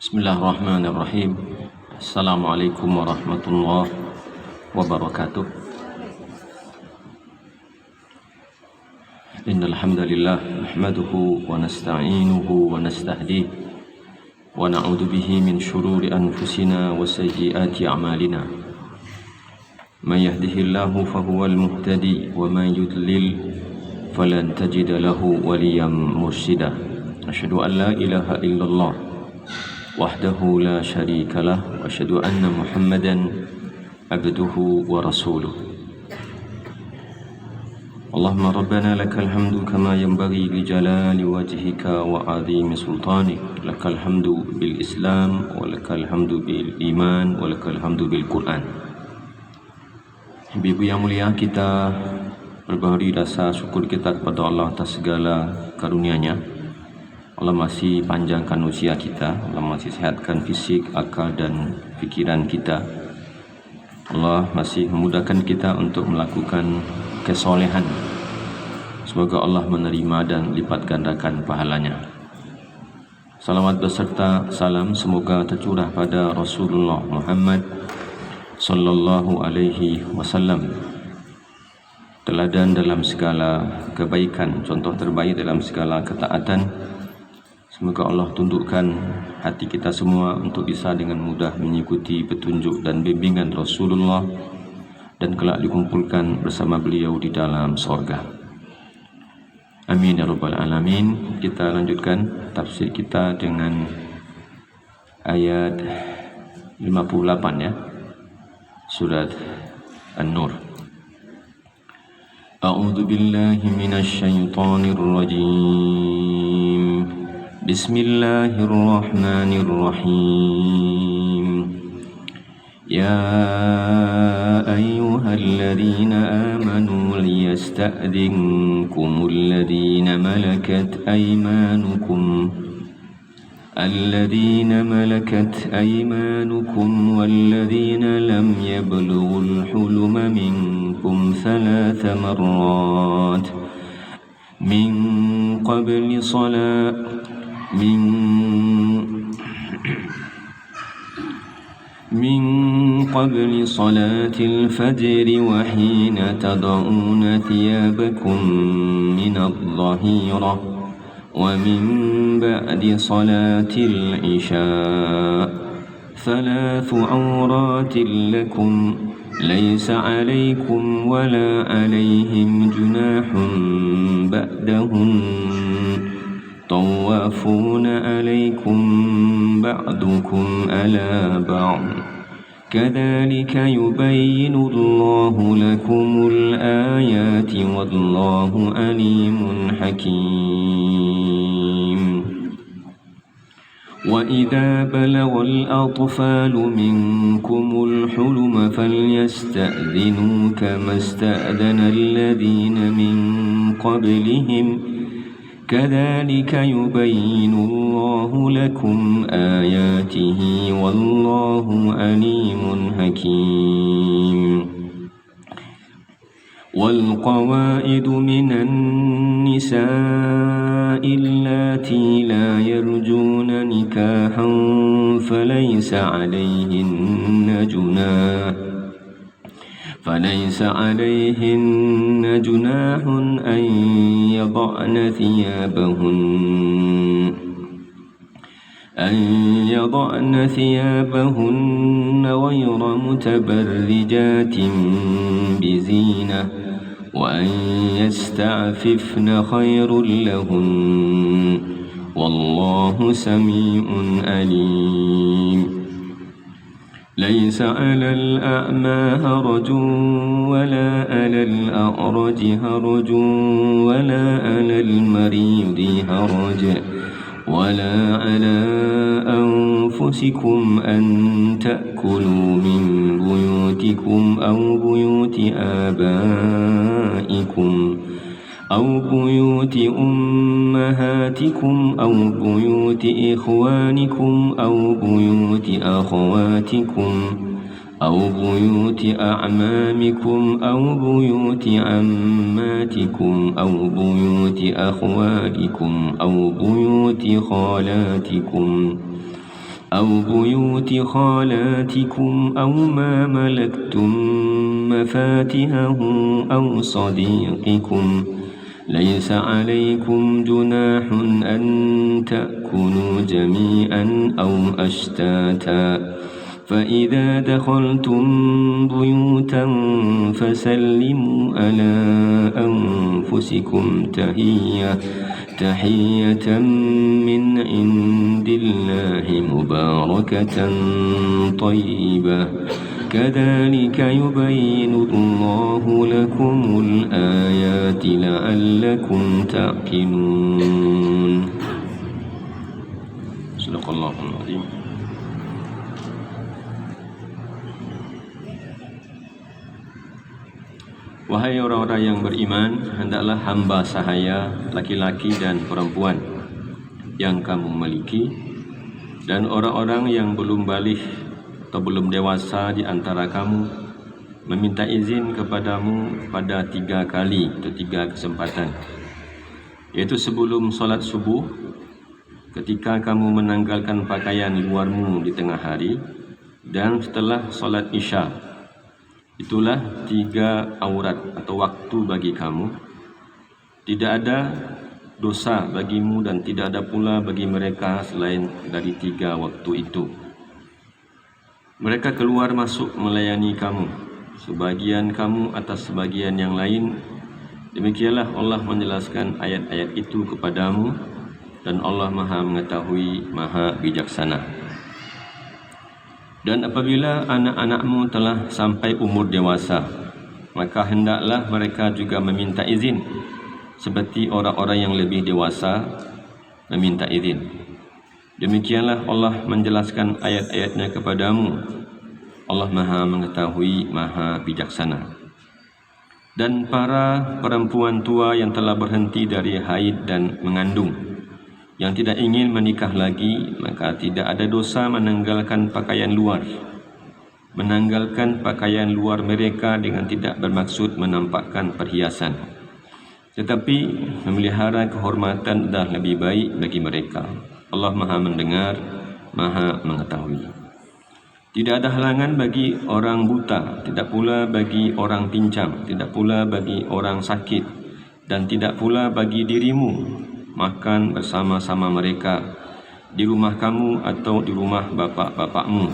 Bismillahirrahmanirrahim. Assalamualaikum warahmatullahi wabarakatuh. Innal hamdalillah nahmaduhu wa nasta'inuhu wa nastahdihi wa na'udzu bihi min shururi anfusina wa sayyiati a'malina. May yahdihillahu fahuwal muhtadi wa may yudlil falan tajida lahu waliyan mursyida. Asyhadu an la ilaha illallah wahdahu la syarika lah wa asyhadu anna Muhammadan abduhu wa rasuluh. Allahumma rabbana lakal hamdu kama yanbaghi li jalali wajhika wa 'azimi sultanik. Lakal hamdu bil Islam wa lakal hamdu bil iman wa lakal hamdu bil Quran. Ibu-ibu yang mulia, kita berbahari rasa syukur kita kepada Allah atas segala karunia-Nya. Allah masih panjangkan usia kita, Allah masih sehatkan fisik, akal dan pikiran kita. Allah masih memudahkan kita untuk melakukan kesolehan. Semoga Allah menerima dan lipat gandakan pahalanya. Salawat beserta salam semoga tercurah pada Rasulullah Muhammad sallallahu alaihi wasallam, teladan dalam segala kebaikan, contoh terbaik dalam segala ketaatan. Semoga Allah tundukkan hati kita semua untuk bisa dengan mudah mengikuti petunjuk dan bimbingan Rasulullah dan kelak dikumpulkan bersama beliau di dalam sorga. Amin ya rabbal alamin. Kita lanjutkan tafsir kita dengan ayat 58 ya, surat An-Nur. A'udzu billahi minasy syaithanir rajim. Bismillahirrahmanirrahim. Ya ayyuhalladzina amanu liyasta'dinkumul ladzina malakat aymanukum walladzina lam yablughul huluma minkum thalatha marrat min qabli صلاة الفجر وحين تضعون ثيابكم من الظهيرة ومن بعد صلاة العشاء ثلاث عورات لكم ليس عليكم ولا عليهم جناح بعدهم طوافون عليكم بعضكم على بعض كذلك يبين الله لكم الآيات والله عليم حكيم. وإذا بلغ الأطفال منكم الحلم فليستأذنوا كما استأذن الذين من قبلهم كذلك يبين الله لكم آياته والله عليم حكيم. والقواعد من النساء اللاتي لا يرجون نكاحا فليس عليهن جناح أن يضعن ثيابهن غير متبرجات بزينة وأن يستعففن خير لهن والله سميع عليم. ليس على الأعمى هرج ولا على الأعرج هرج ولا على المريض هرج ولا على أنفسكم أن تأكلوا من بيوتكم أو بيوت آبائكم أو بيوت أمهاتكم أو بيوت إخوانكم أو بيوت أخواتكم أو بيوت أعمامكم أو بيوت عماتكم أو بيوت أخوالكم أو بيوت خالاتكم أو بيوت خالاتكم أو ما ملكتم مفاتحه أو صديقكم ليس عليكم جناح أن تأكلوا جميعا أو أشتاتا فإذا دخلتم بيوتا فسلموا على أنفسكم تحية من عند الله مباركة طيبة كذلك يبين الله لكم الآيات لعلكم تعقلون. صدق الله العظيم. Wahai orang-orang yang beriman, hendaklah hamba sahaya, laki-laki dan perempuan yang kamu miliki, dan orang-orang yang belum balik atau belum dewasa di antara kamu, meminta izin kepadamu pada 3 kali atau 3 kesempatan, yaitu sebelum solat subuh, ketika kamu menanggalkan pakaian luarmu di tengah hari, dan setelah solat isya. Itulah 3 aurat atau waktu bagi kamu. Tidak ada dosa bagimu dan tidak ada pula bagi mereka selain dari 3 waktu itu. Mereka keluar masuk melayani kamu, sebagian kamu atas sebagian yang lain. Demikianlah Allah menjelaskan ayat-ayat itu kepadamu, dan Allah Maha mengetahui, Maha bijaksana. Dan apabila anak-anakmu telah sampai umur dewasa, maka hendaklah mereka juga meminta izin, seperti orang-orang yang lebih dewasa meminta izin. Demikianlah Allah menjelaskan ayat-ayatnya kepadamu. Allah Maha mengetahui, Maha bijaksana. Dan para perempuan tua yang telah berhenti dari haid dan mengandung, yang tidak ingin menikah lagi, maka tidak ada dosa menanggalkan pakaian luar. Menanggalkan pakaian luar mereka dengan tidak bermaksud menampakkan perhiasan, tetapi memelihara kehormatan adalah lebih baik bagi mereka. Allah Maha mendengar, Maha mengetahui. Tidak ada halangan bagi orang buta, tidak pula bagi orang pincang, tidak pula bagi orang sakit, dan tidak pula bagi dirimu makan bersama-sama mereka di rumah kamu atau di rumah bapak-bapakmu,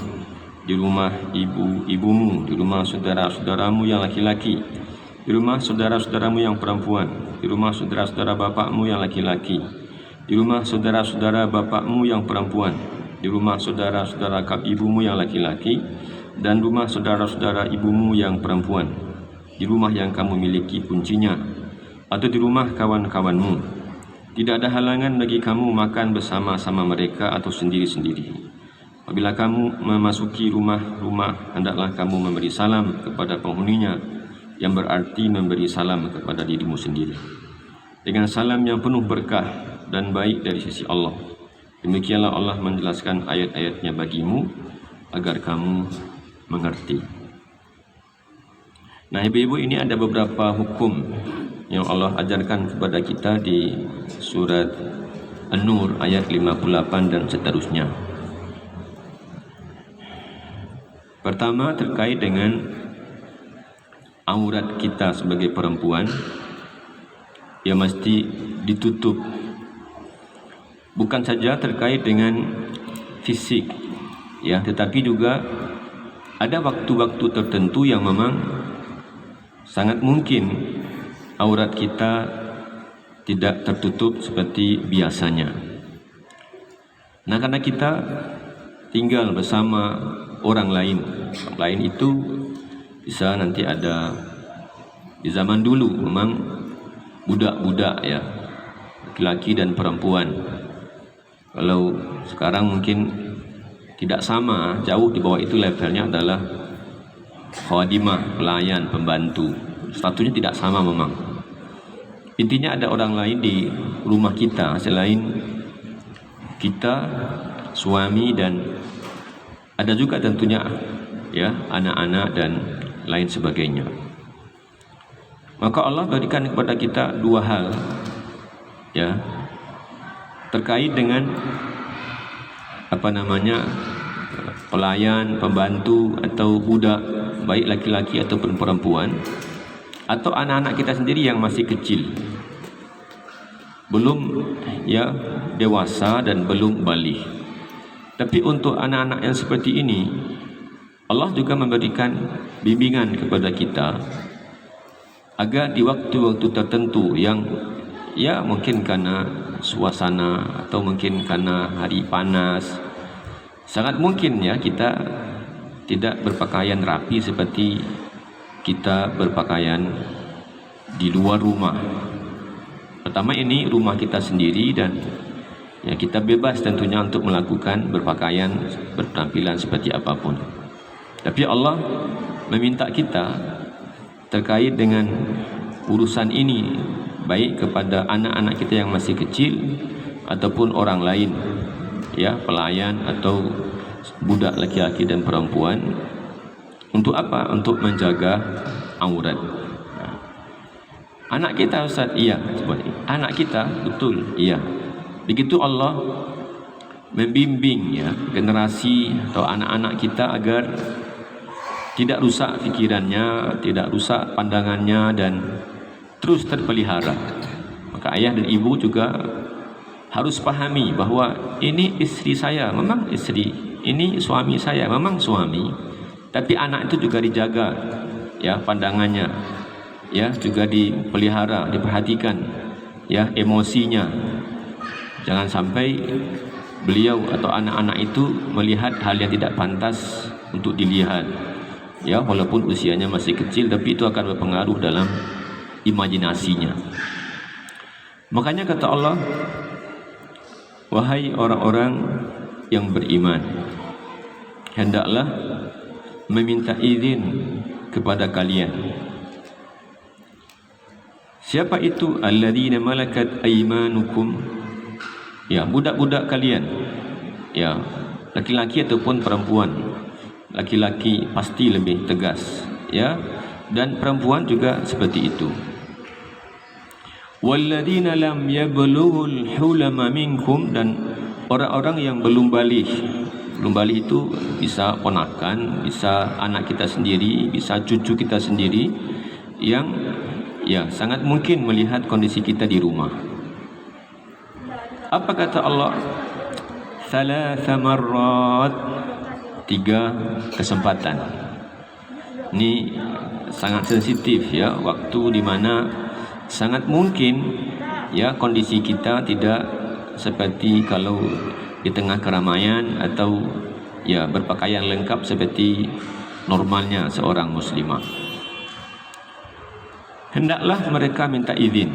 di rumah ibu-ibumu, di rumah saudara-saudaramu yang laki-laki, di rumah saudara-saudaramu yang perempuan, di rumah saudara-saudara bapakmu yang laki-laki, di rumah saudara-saudara bapakmu yang perempuan, di rumah saudara-saudara ibumu yang laki-laki, dan rumah saudara-saudara ibumu yang perempuan, di rumah yang kamu miliki kuncinya, atau di rumah kawan-kawanmu. Tidak ada halangan bagi kamu makan bersama-sama mereka atau sendiri-sendiri. Apabila kamu memasuki rumah-rumah, hendaklah kamu memberi salam kepada penghuninya, yang berarti memberi salam kepada dirimu sendiri, dengan salam yang penuh berkah dan baik dari sisi Allah. Demikianlah Allah menjelaskan ayat-ayatnya bagimu, agar kamu mengerti. Nah, ibu-ibu, ini ada beberapa hukum yang Allah ajarkan kepada kita di surat An-Nur ayat 58 dan seterusnya. Pertama, terkait dengan aurat kita sebagai perempuan, yang mesti ditutup. Bukan saja terkait dengan fisik, ya, tetapi juga ada waktu-waktu tertentu yang memang sangat mungkin aurat kita tidak tertutup seperti biasanya. Nah, karena kita tinggal bersama orang lain itu bisa nanti ada, di zaman dulu memang budak-budak, ya, laki-laki dan perempuan. Kalau sekarang mungkin tidak sama, jauh di bawah itu levelnya adalah khadimah, pelayan, pembantu. Statusnya tidak sama memang. Intinya ada orang lain di rumah kita selain kita, suami, dan ada juga tentunya, ya, anak-anak dan lain sebagainya. Maka Allah berikan kepada kita 2 hal, ya, terkait dengan pelayan, pembantu atau budak, baik laki-laki ataupun perempuan, atau anak-anak kita sendiri yang masih kecil, belum dewasa dan belum baligh. Tapi untuk anak-anak yang seperti ini, Allah juga memberikan bimbingan kepada kita agar di waktu-waktu tertentu yang mungkin karena suasana atau mungkin karena hari panas, sangat mungkin kita tidak berpakaian rapi seperti kita berpakaian di luar rumah. Pertama, ini rumah kita sendiri dan kita bebas tentunya untuk melakukan berpakaian, berpenampilan seperti apapun. Tapi Allah meminta kita terkait dengan urusan ini, baik kepada anak-anak kita yang masih kecil ataupun orang lain, pelayan atau budak laki-laki dan perempuan. Untuk apa? Untuk menjaga aurat. Anak kita, Ustaz, iya. Anak kita, betul, iya. Begitu Allah membimbing generasi atau anak-anak kita agar tidak rusak fikirannya, tidak rusak pandangannya, dan terus terpelihara. Maka ayah dan ibu juga harus pahami bahwa ini istri saya, memang istri, ini suami saya, memang suami, tapi anak itu juga dijaga pandangannya, juga dipelihara, diperhatikan emosinya. Jangan sampai beliau atau anak-anak itu melihat hal yang tidak pantas untuk dilihat, walaupun usianya masih kecil, tapi itu akan berpengaruh dalam imajinasinya. Makanya kata Allah, wahai orang-orang yang beriman, hendaklah meminta izin kepada kalian. Siapa itu? Alladzina malakat aymanukum, budak-budak kalian, laki-laki ataupun perempuan. Laki-laki pasti lebih tegas, dan perempuan juga seperti itu. Walladzina lam yablughul hulama minkum, dan orang-orang yang belum baligh. Belum baligh itu bisa ponakan, bisa anak kita sendiri, bisa cucu kita sendiri, yang sangat mungkin melihat kondisi kita di rumah. Apa kata Allah? Thalatha marrat, 3 kesempatan. Ini sangat sensitif, waktu di mana sangat mungkin kondisi kita tidak seperti kalau di tengah keramaian atau berpakaian lengkap seperti normalnya seorang muslimah. Hendaklah mereka minta izin.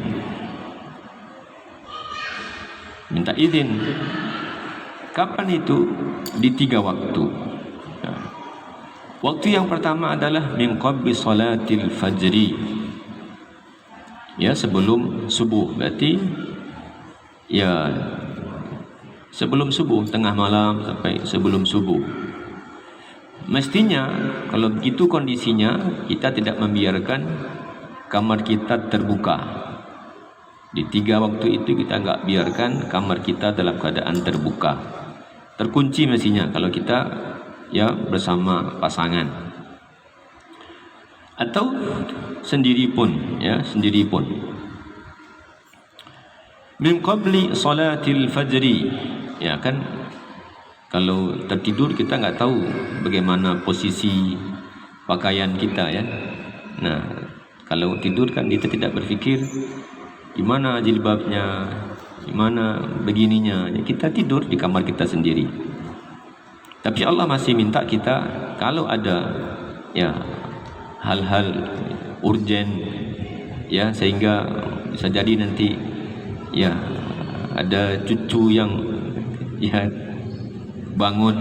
Minta izin. Kapan itu? Di 3 waktu. Waktu yang pertama adalah min qabli salatil fajri, sebelum subuh. Berarti sebelum subuh, tengah malam sampai sebelum subuh. Mestinya kalau begitu kondisinya, kita tidak membiarkan kamar kita terbuka. Di 3 waktu itu kita enggak biarkan kamar kita dalam keadaan terbuka. Terkunci mestinya kalau kita bersama pasangan. Atau sendiri pun, sendiri pun. Min qabli salatil fajri, kan kalau tertidur kita enggak tahu bagaimana posisi pakaian kita, Nah, kalau tidur kan kita tidak berfikir gimana jilbabnya, gimana begininya. Kita tidur di kamar kita sendiri. Tapi Allah masih minta kita, kalau ada hal-hal urgen, sehingga bisa jadi nanti ada cucu yang bangun,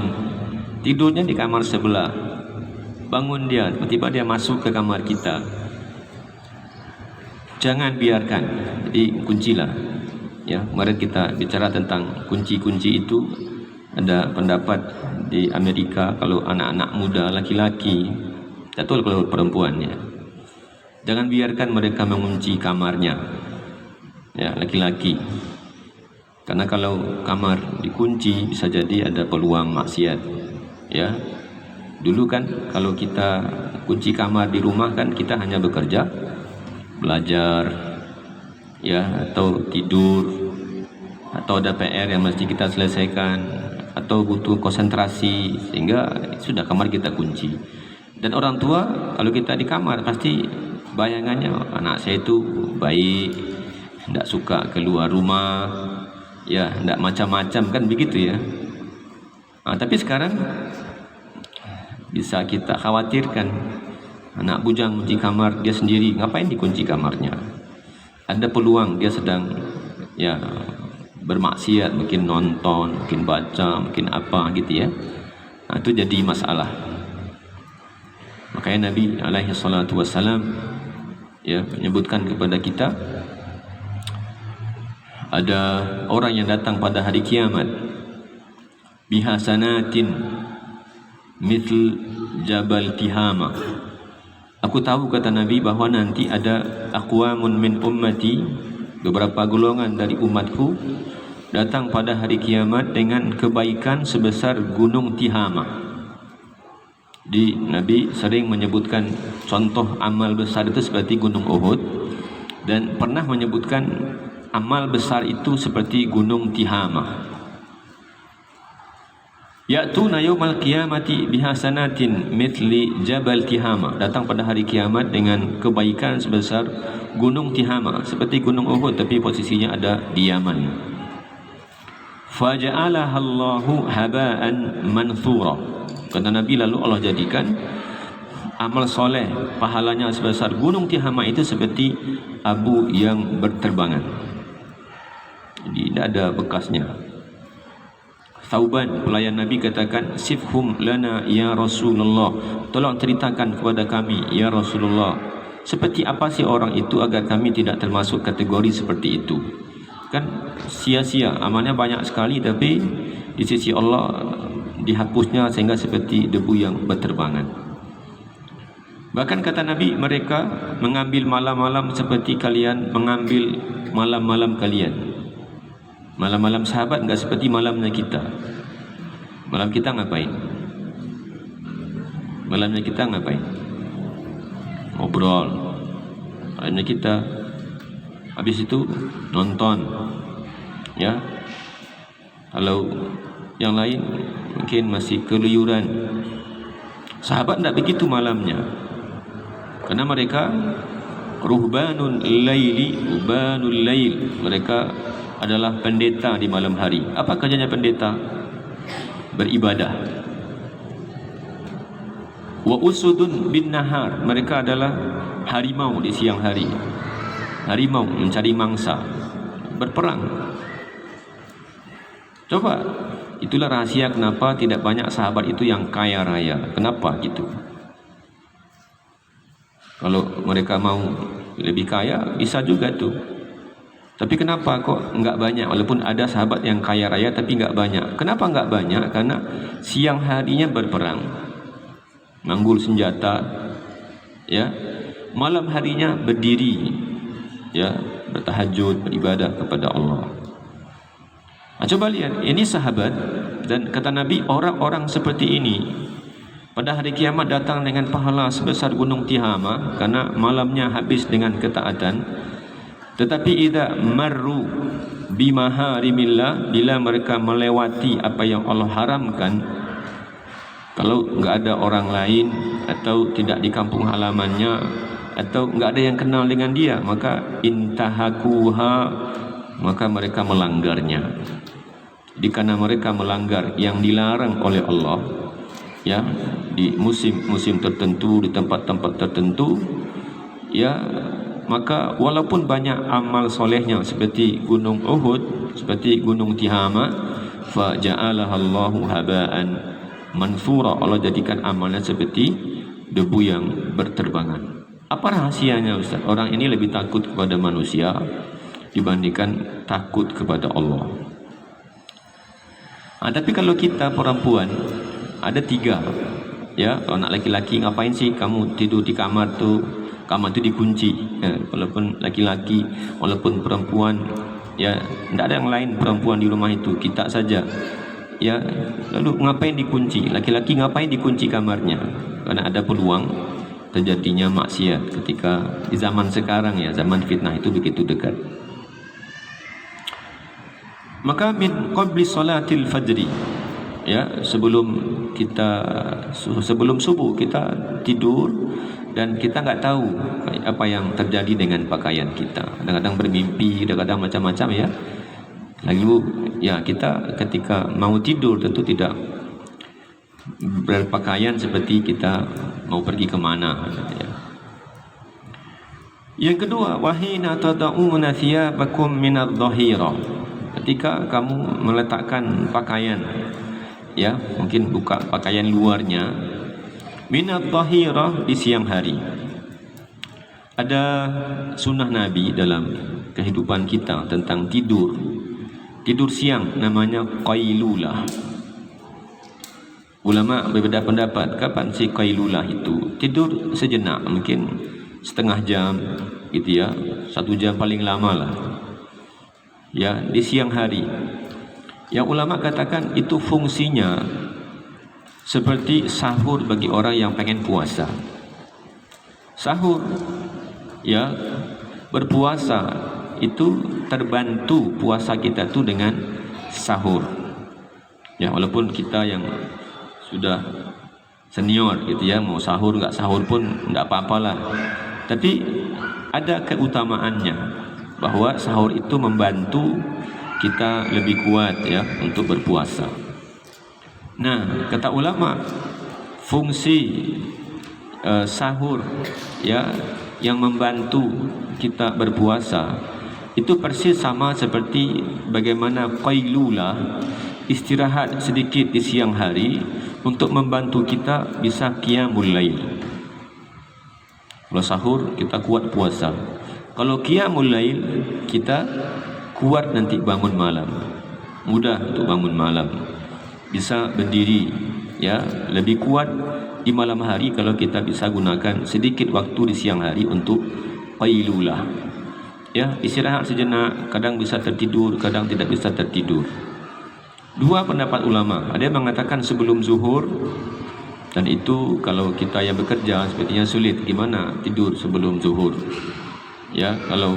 tidurnya di kamar sebelah, bangun dia, tiba-tiba dia masuk ke kamar kita. Jangan biarkan. Jadi kuncilah. Kemarin kita bicara tentang kunci-kunci itu. Ada pendapat di Amerika, kalau anak-anak muda laki-laki, atau kalau perempuan, jangan biarkan mereka mengunci kamarnya, laki-laki. Karena kalau kamar dikunci bisa jadi ada peluang maksiat. Ya, dulu kan kalau kita kunci kamar di rumah kan kita hanya bekerja, belajar, ya, atau tidur, atau ada PR yang mesti kita selesaikan, atau butuh konsentrasi, sehingga sudah kamar kita kunci. Dan orang tua kalau kita di kamar pasti bayangannya anak saya itu baik, tidak suka keluar rumah, ya, tidak macam-macam kan begitu ya. Tapi sekarang bisa kita khawatirkan, anak bujang kunci kamar dia sendiri, ngapain dikunci kamarnya? Ada peluang dia sedang ya bermaksiat, mungkin nonton, mungkin baca, mungkin apa gitu ya. Itu jadi masalah. Makanya Nabi alaihi salatu wassalam ya menyebutkan kepada kita, ada orang yang datang pada hari kiamat bihasanatin mithl Jabal Tihama. Aku tahu, kata Nabi, bahwa nanti ada aqwamun min ummati, beberapa golongan dari umatku datang pada hari kiamat dengan kebaikan sebesar gunung Tihama. Nabi sering menyebutkan contoh amal besar itu seperti gunung Uhud, dan pernah menyebutkan amal besar itu seperti gunung Tihama. Ya'tuna yaumal qiyamati bihasanatin mithli Jabal Tihama, datang pada hari kiamat dengan kebaikan sebesar gunung Tihama, seperti gunung Uhud tapi posisinya ada di Yaman. Faja'alaha Allahu haba'an manthura. Kata Nabi, lalu Allah jadikan amal soleh pahalanya sebesar gunung Tihama itu seperti abu yang berterbangan, jadi tidak ada bekasnya. Thauban, pelayan Nabi, katakan, sifhum lana ya Rasulullah, tolong ceritakan kepada kami ya Rasulullah, seperti apa sih orang itu agar kami tidak termasuk kategori seperti itu. Kan sia-sia, amalnya banyak sekali tapi di sisi Allah dihapusnya sehingga seperti debu yang berterbangan. Bahkan kata Nabi, mereka mengambil malam-malam seperti kalian mengambil malam-malam kalian. Malam-malam sahabat enggak seperti malamnya kita. Malam kita ngapain? Malamnya kita ngapain? Ngobrol. Malamnya kita habis itu nonton. Ya. Kalau yang lain mungkin masih keluyuran. Sahabat enggak begitu malamnya. Karena mereka ruhbanul laili, ubanul lail. Mereka adalah pendeta di malam hari. Apa kerjanya pendeta? Beribadah. Wa usudun bin nahar, mereka adalah harimau di siang hari. Harimau mencari mangsa, berperang. Coba, itulah rahasia kenapa tidak banyak sahabat itu yang kaya raya. Kenapa gitu? Kalau mereka mau lebih kaya, bisa juga tuh. Tapi kenapa kok enggak banyak? Walaupun ada sahabat yang kaya raya tapi enggak banyak. Kenapa enggak banyak? Karena siang harinya berperang, manggul senjata, ya. Malam harinya berdiri, ya, bertahajud, beribadah kepada Allah. Coba lihat, ini sahabat, dan kata Nabi, orang-orang seperti ini pada hari kiamat datang dengan pahala sebesar gunung Tihama karena malamnya habis dengan ketaatan. Tetapi idza marru bimaharimillah, bila mereka melewati apa yang Allah haramkan, kalau enggak ada orang lain atau tidak di kampung halamannya atau enggak ada yang kenal dengan dia, maka intahakuha, maka mereka melanggarnya. Jadi karena mereka melanggar yang dilarang oleh Allah, ya, di musim-musim tertentu, di tempat-tempat tertentu, ya, maka walaupun banyak amal solehnya seperti gunung Uhud, seperti gunung Tihama, fa ja'alaha Allahu haba'an manthura, Allah jadikan amalnya seperti debu yang berterbangan. Apa rahasianya, Ustaz? Orang ini lebih takut kepada manusia dibandingkan takut kepada Allah. Tapi kalau kita perempuan ada 3, ya. Kalau anak laki-laki, ngapain sih kamu tidur di kamar tuh? Kamar itu dikunci, ya. Walaupun laki-laki, walaupun perempuan, ya, tidak ada yang lain perempuan di rumah itu, kita saja ya, lalu ngapain dikunci? Laki-laki ngapain dikunci kamarnya? Karena ada peluang terjadinya maksiat ketika di zaman sekarang, ya, zaman fitnah itu begitu dekat. Maka min qabli salatil fajri, ya, sebelum subuh kita tidur dan kita nggak tahu apa yang terjadi dengan pakaian kita. Kadang-kadang bermimpi, kadang-kadang macam-macam, ya. Lalu ya, kita ketika mau tidur tentu tidak berpakaian seperti kita mau pergi kemana, ya. Yang kedua, wahina tada'una thiyabakum minadh-dhahira, ketika kamu meletakkan pakaian, ya, mungkin buka pakaian luarnya, minadh-dhahira, di siang hari. Ada sunnah Nabi dalam kehidupan kita tentang tidur siang, namanya qailulah. Ulama berbeda pendapat kapan si qailulah itu. Tidur sejenak, mungkin setengah jam gitu, ya, 1 jam paling lama lah, ya, di siang hari. Yang ulama katakan itu fungsinya seperti sahur bagi orang yang pengen puasa. Sahur, ya, berpuasa itu terbantu puasa kita tuh dengan sahur, ya, walaupun kita yang sudah senior gitu, ya, mau sahur nggak sahur pun nggak apa-apalah, tapi ada keutamaannya bahwa sahur itu membantu kita lebih kuat, ya, untuk berpuasa. Nah, kata ulama, fungsi sahur, ya, yang membantu kita berpuasa itu persis sama seperti bagaimana qailulah, istirahat sedikit di siang hari untuk membantu kita bisa qiyamul lail. Kalau sahur kita kuat puasa, kalau qiyamul lail kita kuat nanti bangun malam, mudah untuk bangun malam, bisa berdiri, ya, lebih kuat di malam hari kalau kita bisa gunakan sedikit waktu di siang hari untuk qailulah, ya, istirahat sejenak. Kadang bisa tertidur, kadang tidak bisa tertidur. Dua pendapat ulama, ada yang mengatakan sebelum zuhur, dan itu kalau kita yang bekerja sepertinya sulit, gimana tidur sebelum zuhur, ya. Kalau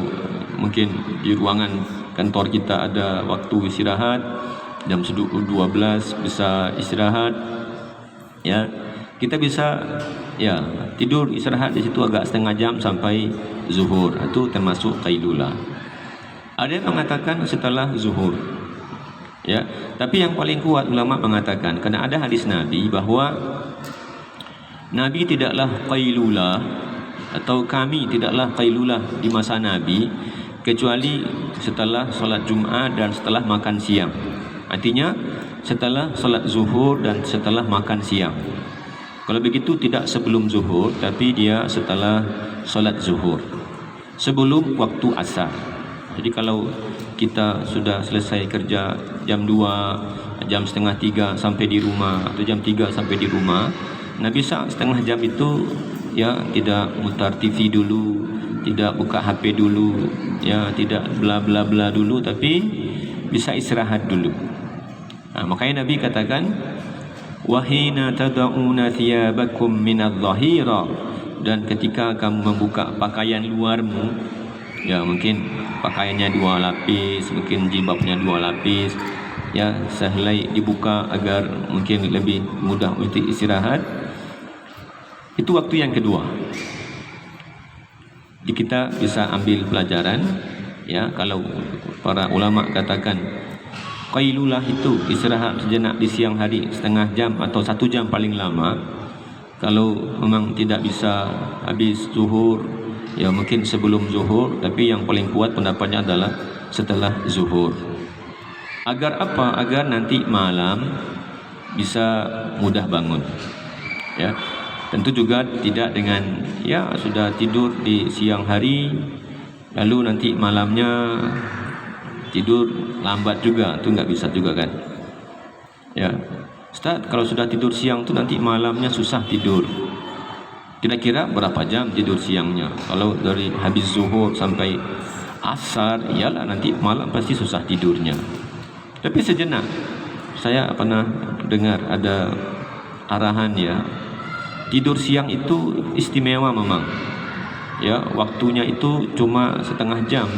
mungkin di ruangan kantor kita ada waktu istirahat jam 12 bisa istirahat, ya, kita bisa, ya, tidur istirahat di situ agak setengah jam sampai zuhur, itu termasuk qailulah. Ada yang mengatakan setelah zuhur, ya, tapi yang paling kuat ulama mengatakan, karena ada hadis Nabi bahwa Nabi tidaklah qailulah, atau kami tidaklah qailulah di masa Nabi kecuali setelah solat Jumat dan setelah makan siang. Artinya setelah solat zuhur dan setelah makan siang. Kalau begitu tidak sebelum zuhur, tapi dia setelah solat zuhur, sebelum waktu asar. Jadi kalau kita sudah selesai kerja jam 2, jam setengah 3 sampai di rumah, atau jam 3 sampai di rumah, nah bisa setengah jam itu, ya, tidak mutar TV dulu, tidak buka HP dulu, ya, tidak bla bla bla dulu, tapi bisa istirahat dulu. Nah, makanya Nabi katakan wahina tada'una thiyabakum minadh-dhahira, dan ketika kamu membuka pakaian luarmu, ya, mungkin pakaiannya 2 lapis, mungkin jilbabnya 2 lapis, ya, sehelai dibuka agar mungkin lebih mudah untuk istirahat. Itu waktu yang kedua. Jadi kita bisa ambil pelajaran, ya, kalau para ulama katakan qailulah itu istirahat sejenak di siang hari setengah jam atau 1 jam paling lama. Kalau memang tidak bisa habis zuhur, ya, mungkin sebelum zuhur, tapi yang paling kuat pendapatnya adalah setelah zuhur. Agar apa? Agar nanti malam bisa mudah bangun, ya. Tentu juga tidak dengan, ya, sudah tidur di siang hari lalu nanti malamnya tidur lambat juga, itu nggak bisa juga kan, ya. Ustaz, kalau sudah tidur siang tuh nanti malamnya susah tidur. Kira-kira berapa jam tidur siangnya? Kalau dari habis zuhur sampai asar, iyalah nanti malam pasti susah tidurnya. Tapi sejenak saya pernah dengar ada arahan ya, tidur siang itu istimewa memang. Ya, waktunya itu cuma setengah jam,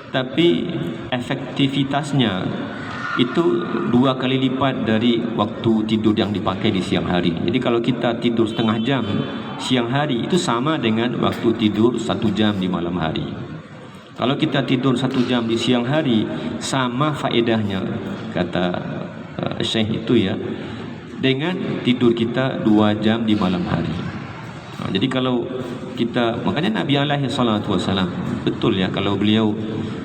tapi efektivitasnya itu 2 kali lipat dari waktu tidur yang dipakai di siang hari. Jadi kalau kita tidur setengah jam siang hari, itu sama dengan waktu tidur 1 jam di malam hari. Kalau kita tidur 1 jam di siang hari, sama faedahnya, kata Syekh itu ya, dengan tidur kita 2 jam di malam hari. Jadi kalau kita, makanya Nabi alaihi salatu wasalam, betul ya, kalau beliau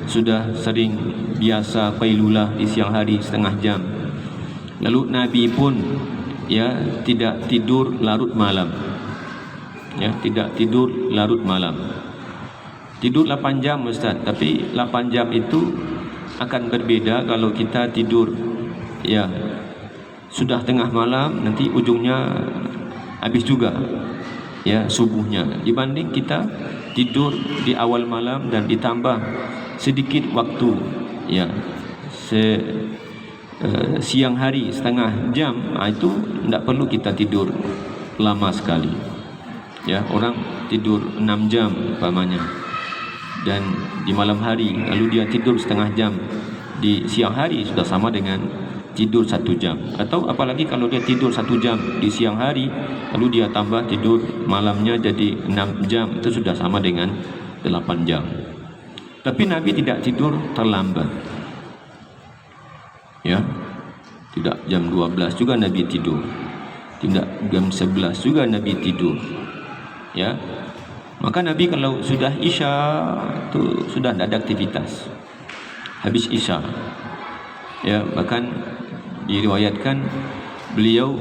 sudah sering biasa qailulah di siang hari setengah jam, lalu Nabi pun ya tidak tidur larut malam, ya tidak tidur larut malam. Tidur 8 jam Ustaz, tapi 8 jam itu akan berbeda kalau kita tidur ya sudah tengah malam, nanti ujungnya habis juga ya subuhnya, dibanding kita tidur di awal malam dan ditambah sedikit waktu ya siang hari setengah jam, itu tidak perlu kita tidur lama sekali ya. Orang tidur 6 jam umpamanya dan di malam hari, lalu dia tidur setengah jam di siang hari, sudah sama dengan tidur 1 jam. Atau apalagi kalau dia tidur 1 jam di siang hari, lalu dia tambah tidur malamnya jadi 6 jam, itu sudah sama dengan 8 jam. Tapi Nabi tidak tidur terlambat ya, tidak jam 12 juga Nabi tidur, tidak jam 11 juga Nabi tidur ya. Maka Nabi kalau sudah Isya itu sudah tidak ada aktivitas, habis Isya ya. Bahkan diriwayatkan beliau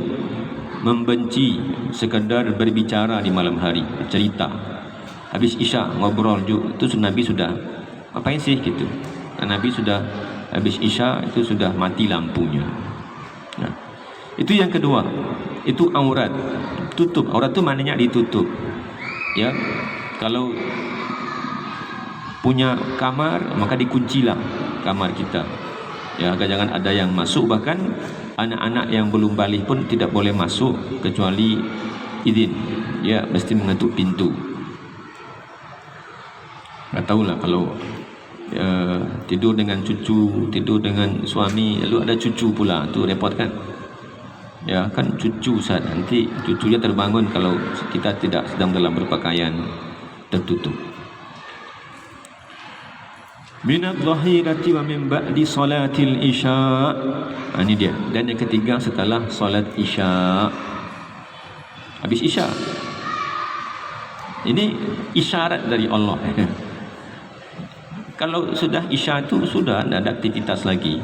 membenci sekadar berbicara di malam hari, cerita. Habis Isya ngobrol juga, itu Nabi sudah ngapain sih gitu. Nabi sudah habis Isya itu sudah mati lampunya. Nah, itu yang kedua, itu aurat, tutup. Aurat itu maknanya ditutup ya. Kalau punya kamar, maka dikuncilah kamar kita ya, agar jangan ada yang masuk. Bahkan anak-anak yang belum balik pun tidak boleh masuk kecuali izin ya, mesti mengetuk pintu. Tak tahulah kalau tidur dengan cucu, tidur dengan suami, lalu ada cucu pula, tu repot kan ya. Kan cucu Ustaz, nanti cucunya terbangun kalau kita tidak sedang dalam berpakaian tertutup. Minat zahirati wa min ba'di salatil isya. Ini dia. Dan yang ketiga setelah salat isya, habis isya. Ini isyarat dari Allah. Kalau sudah isya itu sudah tidak ada aktivitas lagi.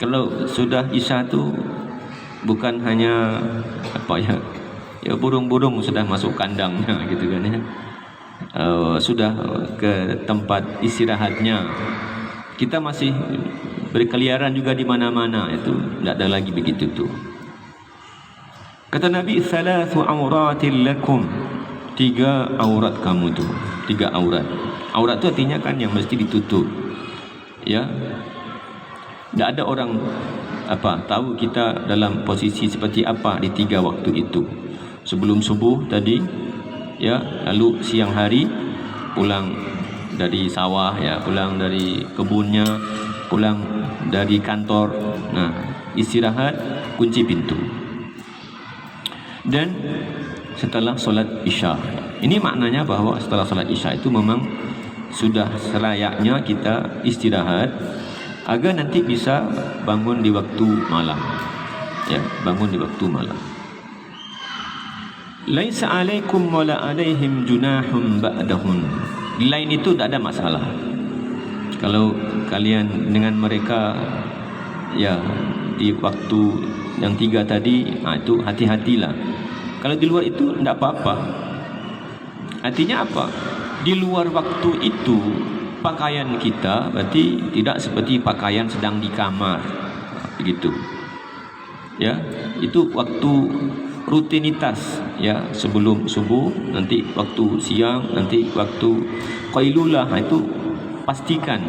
Kalau sudah isya itu bukan hanya apa ya, ya burung-burung sudah masuk kandangnya gitu kan ya. Sudah ke tempat istirahatnya. Kita masih berkeliaran juga di mana-mana, itu tidak ada lagi begitu tuh. Kata Nabi, "Thalathu auratil lakum." 3 aurat kamu tuh, 3 aurat. Aurat itu artinya kan yang mesti ditutup. Ya. Tidak ada orang tahu kita dalam posisi seperti apa di 3 waktu itu. Sebelum subuh tadi ya, lalu siang hari pulang dari sawah ya, pulang dari kebunnya, pulang dari kantor. Nah, istirahat, kunci pintu. Dan setelah solat isya, ini maknanya bahwa setelah solat isya itu memang sudah selayaknya kita istirahat agar nanti bisa bangun di waktu malam ya, bangun di waktu malam. Laisa alaikum wala alaihim junahum ba'dahun. Di lain itu tak ada masalah. Kalau kalian dengan mereka ya di waktu yang 3 tadi, itu hati-hatilah. Kalau di luar itu tidak apa-apa. Artinya apa? Di luar waktu itu pakaian kita berarti tidak seperti pakaian sedang di kamar begitu ya. Itu waktu rutinitas ya, sebelum subuh, nanti waktu siang, nanti waktu qailulah, itu pastikan,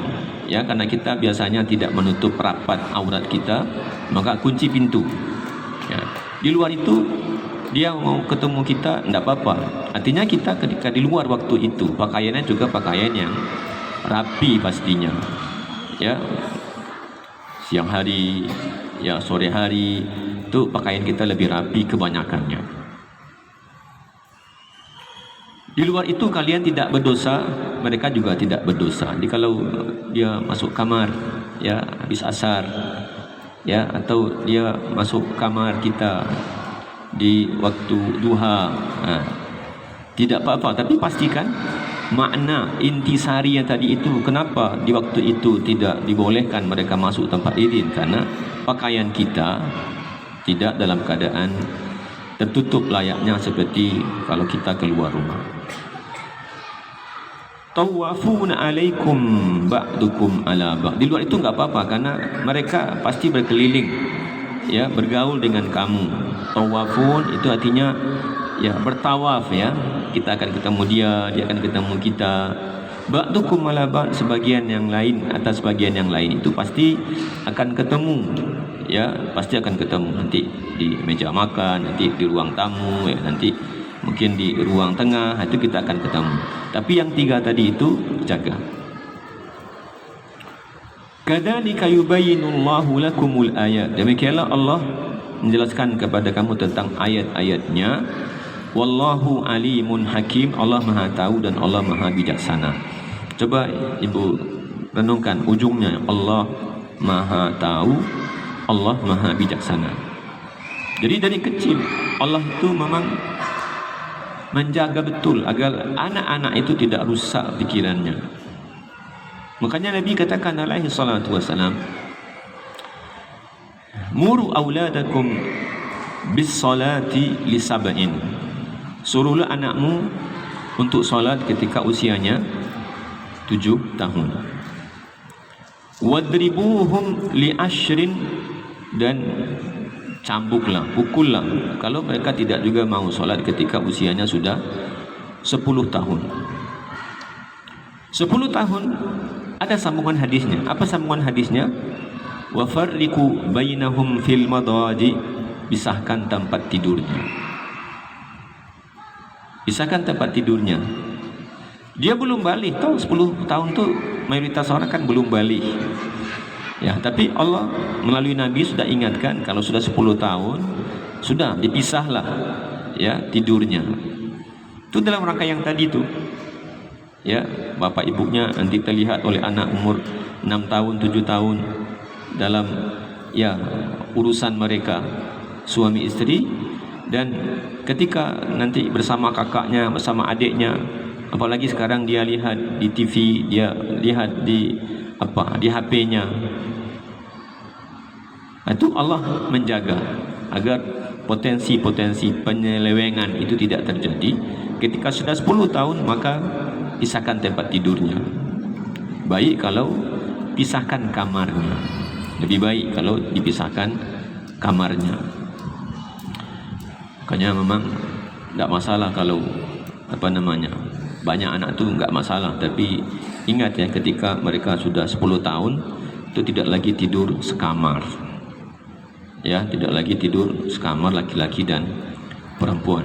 ya, karena kita biasanya tidak menutup rapat aurat kita, maka kunci pintu. Ya. Di luar itu dia mau ketemu kita, tidak apa-apa. Artinya kita ketika di luar waktu itu, pakaiannya juga pakaian yang rapi pastinya. Ya, siang hari, ya sore hari, itu pakaian kita lebih rapi kebanyakannya. Di luar itu kalian tidak berdosa, mereka juga tidak berdosa. Jadi kalau dia masuk kamar, ya habis asar, ya, atau dia masuk kamar kita di waktu duha, tidak apa-apa. Tapi pastikan makna intisari yang tadi itu, kenapa di waktu itu tidak dibolehkan mereka masuk tempat izin, karena pakaian kita tidak dalam keadaan tertutup layaknya seperti kalau kita keluar rumah. Tawafuna alaikum ba'dukum ala ba'd. Di luar itu enggak apa-apa karena mereka pasti berkeliling, ya, bergaul dengan kamu. Tawafun itu artinya ya bertawaf, ya. Kita akan ketemu dia akan ketemu kita. Ba'dukum ala ba'd, sebagian yang lain atas sebagian yang lain itu pasti akan ketemu, ya, pasti akan ketemu nanti di meja makan, nanti di ruang tamu, ya, nanti mungkin di ruang tengah, itu kita akan ketemu. Tapi yang tiga tadi itu jaga. Kadzalika yubayyinullahu lakumul ayat. Demikianlah Allah menjelaskan kepada kamu tentang ayat-ayatnya. Wallahu alimun hakim. Allah Maha tahu dan Allah Maha bijaksana. Coba ibu renungkan ujungnya. Allah Maha tahu, Allah Maha bijaksana. Jadi dari kecil Allah itu memang menjaga betul agar anak-anak itu tidak rusak pikirannya. Makanya Nabi katakan alaihi salatu wassalam, muru auladakum bis salati li sab'in. Suruhlah anakmu untuk salat ketika usianya 7 tahun. Wadribuhum li ashrin, dan cambuklah, pukullah kalau mereka tidak juga mau solat ketika usianya sudah 10 tahun. 10 tahun ada sambungan hadisnya. Apa sambungan hadisnya? Wa farriqu bainahum fil madaji, pisahkan tempat tidurnya. Pisahkan tempat tidurnya. Dia belum balik, tahu 10 tahun tuh mayoritas orang kan belum balik. Ya, tapi Allah melalui Nabi sudah ingatkan kalau sudah 10 tahun sudah dipisahlah, ya, tidurnya. Itu dalam rangka yang tadi itu. Ya, bapak ibunya nanti terlihat oleh anak umur 6 tahun, 7 tahun dalam, ya, urusan mereka suami istri, dan ketika nanti bersama kakaknya, bersama adiknya, apalagi sekarang dia lihat di TV, dia lihat di HP-nya. Itu Allah menjaga agar potensi-potensi penyelewengan itu tidak terjadi. Ketika sudah 10 tahun maka pisahkan tempat tidurnya. Baik kalau pisahkan kamarnya. Lebih baik kalau dipisahkan kamarnya. Makanya memang tidak masalah kalau banyak anak itu enggak masalah, tapi ingat ya, ketika mereka sudah 10 tahun itu tidak lagi tidur sekamar. Ya, tidak lagi tidur sekamar laki-laki dan perempuan.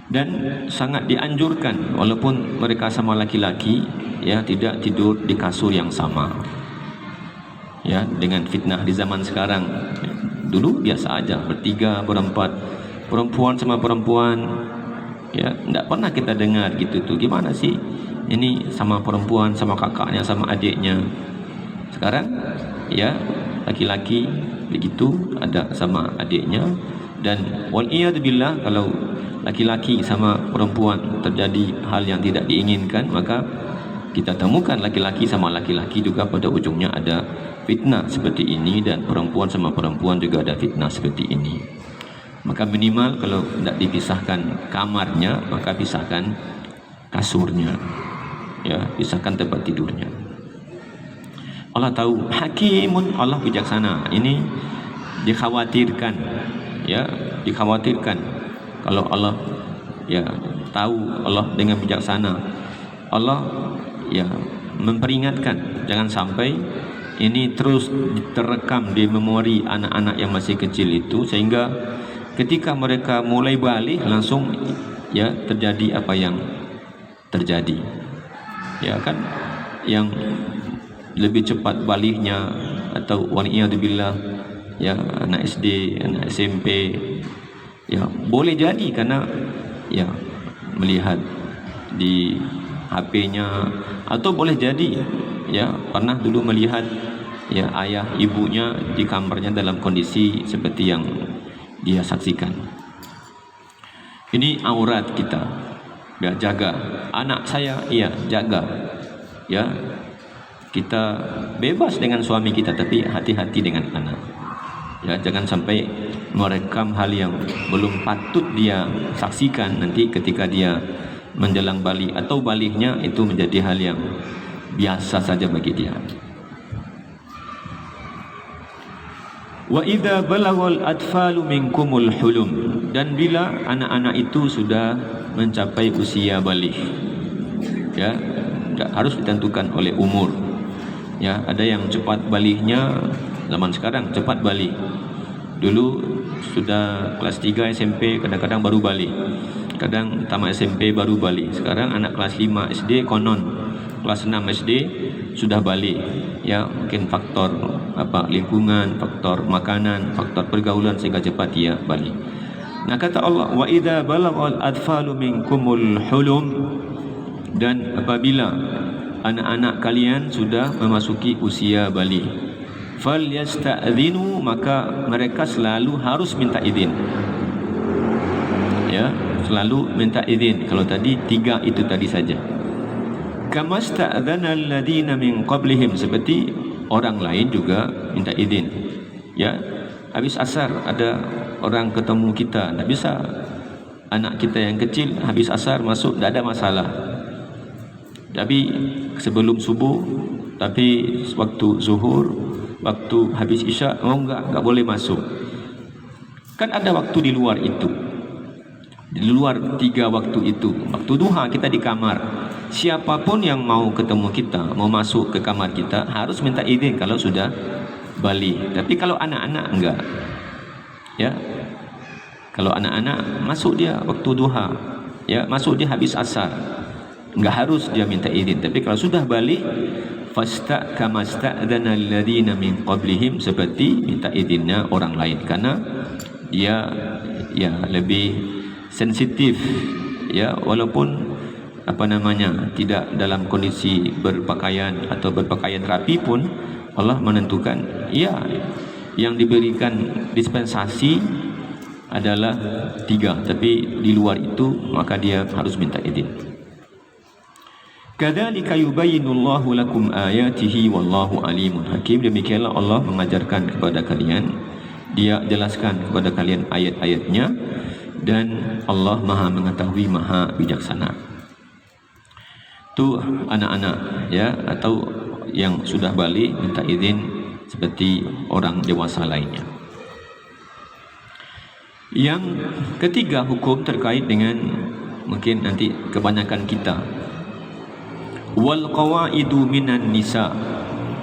Dan sangat dianjurkan walaupun mereka sama laki-laki, ya, tidak tidur di kasur yang sama. Ya, dengan fitnah di zaman sekarang. Dulu biasa aja bertiga, berempat, perempuan sama perempuan. Ya, tidak pernah kita dengar gitu tuh. Gimana sih ini sama perempuan, sama kakaknya, sama adiknya. Sekarang ya, laki-laki begitu ada sama adiknya, dan waliyadzubillah kalau laki-laki sama perempuan terjadi hal yang tidak diinginkan, maka kita temukan laki-laki sama laki-laki juga pada ujungnya ada fitnah seperti ini, dan perempuan sama perempuan juga ada fitnah seperti ini. Maka minimal kalau tidak dipisahkan kamarnya, maka pisahkan kasurnya, ya, pisahkan tempat tidurnya. Allah tahu, hakimun, Allah bijaksana. Ini dikhawatirkan, ya, dikhawatirkan kalau Allah, ya, tahu, Allah dengan bijaksana. Allah, ya, memperingatkan jangan sampai ini terus terekam di memori anak-anak yang masih kecil itu, sehingga ketika mereka mulai balik langsung ya terjadi apa yang terjadi. Ya kan, yang lebih cepat baliknya atau waliyadzubillah ya anak SD, anak SMP ya boleh jadi karena ya melihat di HP-nya, atau boleh jadi ya pernah dulu melihat ya ayah ibunya di kamarnya dalam kondisi seperti yang dia saksikan. Ini aurat kita, ya jaga. Anak saya, iya jaga. Ya, kita bebas dengan suami kita, tapi hati-hati dengan anak. Ya, jangan sampai merekam hal yang belum patut dia saksikan nanti ketika dia menjelang balik atau baliknya itu menjadi hal yang biasa saja bagi dia. Wa idza balaghal atfalu minkumul hulum, dan bila anak-anak itu sudah mencapai usia balik, ya harus ditentukan oleh umur. Ya, ada yang cepat baliknya zaman sekarang cepat balik. Dulu sudah kelas 3 SMP kadang-kadang baru balik. Kadang tamat SMP baru balik. Sekarang anak kelas 5 SD konon kelas 6 SD sudah balik. Ya, mungkin faktor apa lingkungan, faktor makanan, faktor pergaulan sehingga cepat dia balik. Nah, kata Allah, wa idza balaghal atfalu minkumul hulum, dan apabila anak-anak kalian sudah memasuki usia balik, falyasta'dhinu, maka mereka selalu harus minta izin. Ya, selalu minta izin. Kalau tadi 3 itu tadi saja. Kama sta'dzana alladziina min qablihim, seperti orang lain juga minta izin. Ya, habis asar ada orang ketemu kita, tak bisa. Anak kita yang kecil habis asar masuk, tak ada masalah. Tapi sebelum subuh, tapi waktu zuhur, waktu habis isya, enggak boleh masuk. Kan ada waktu di luar itu, di luar 3 waktu itu. Waktu duha kita di kamar, siapapun yang mau ketemu kita, mau masuk ke kamar kita harus minta izin kalau sudah balik. Tapi kalau anak-anak enggak. Ya, kalau anak-anak masuk dia waktu duha, ya masuk dia habis asar, enggak harus dia minta izin. Tapi kalau sudah balik, fasta kama sta'dzana alladziina min qablihim, seperti minta izinnya orang lain, karena dia ya lebih sensitif, ya walaupun apa namanya tidak dalam kondisi berpakaian atau berpakaian rapi pun Allah menentukan ya yang diberikan dispensasi adalah 3, tapi di luar itu maka dia harus minta izin. Kadzalika yubayyinullahu lakum ayatihi wallahu alimun hakim. Demikianlah Allah mengajarkan kepada kalian, dia jelaskan kepada kalian ayat-ayatnya, dan Allah Maha mengetahui, Maha bijaksana. Itu anak-anak ya, atau yang sudah balik minta izin seperti orang dewasa lainnya. Yang ketiga, hukum terkait dengan mungkin nanti kebanyakan kita, wal qawaidu minan nisa.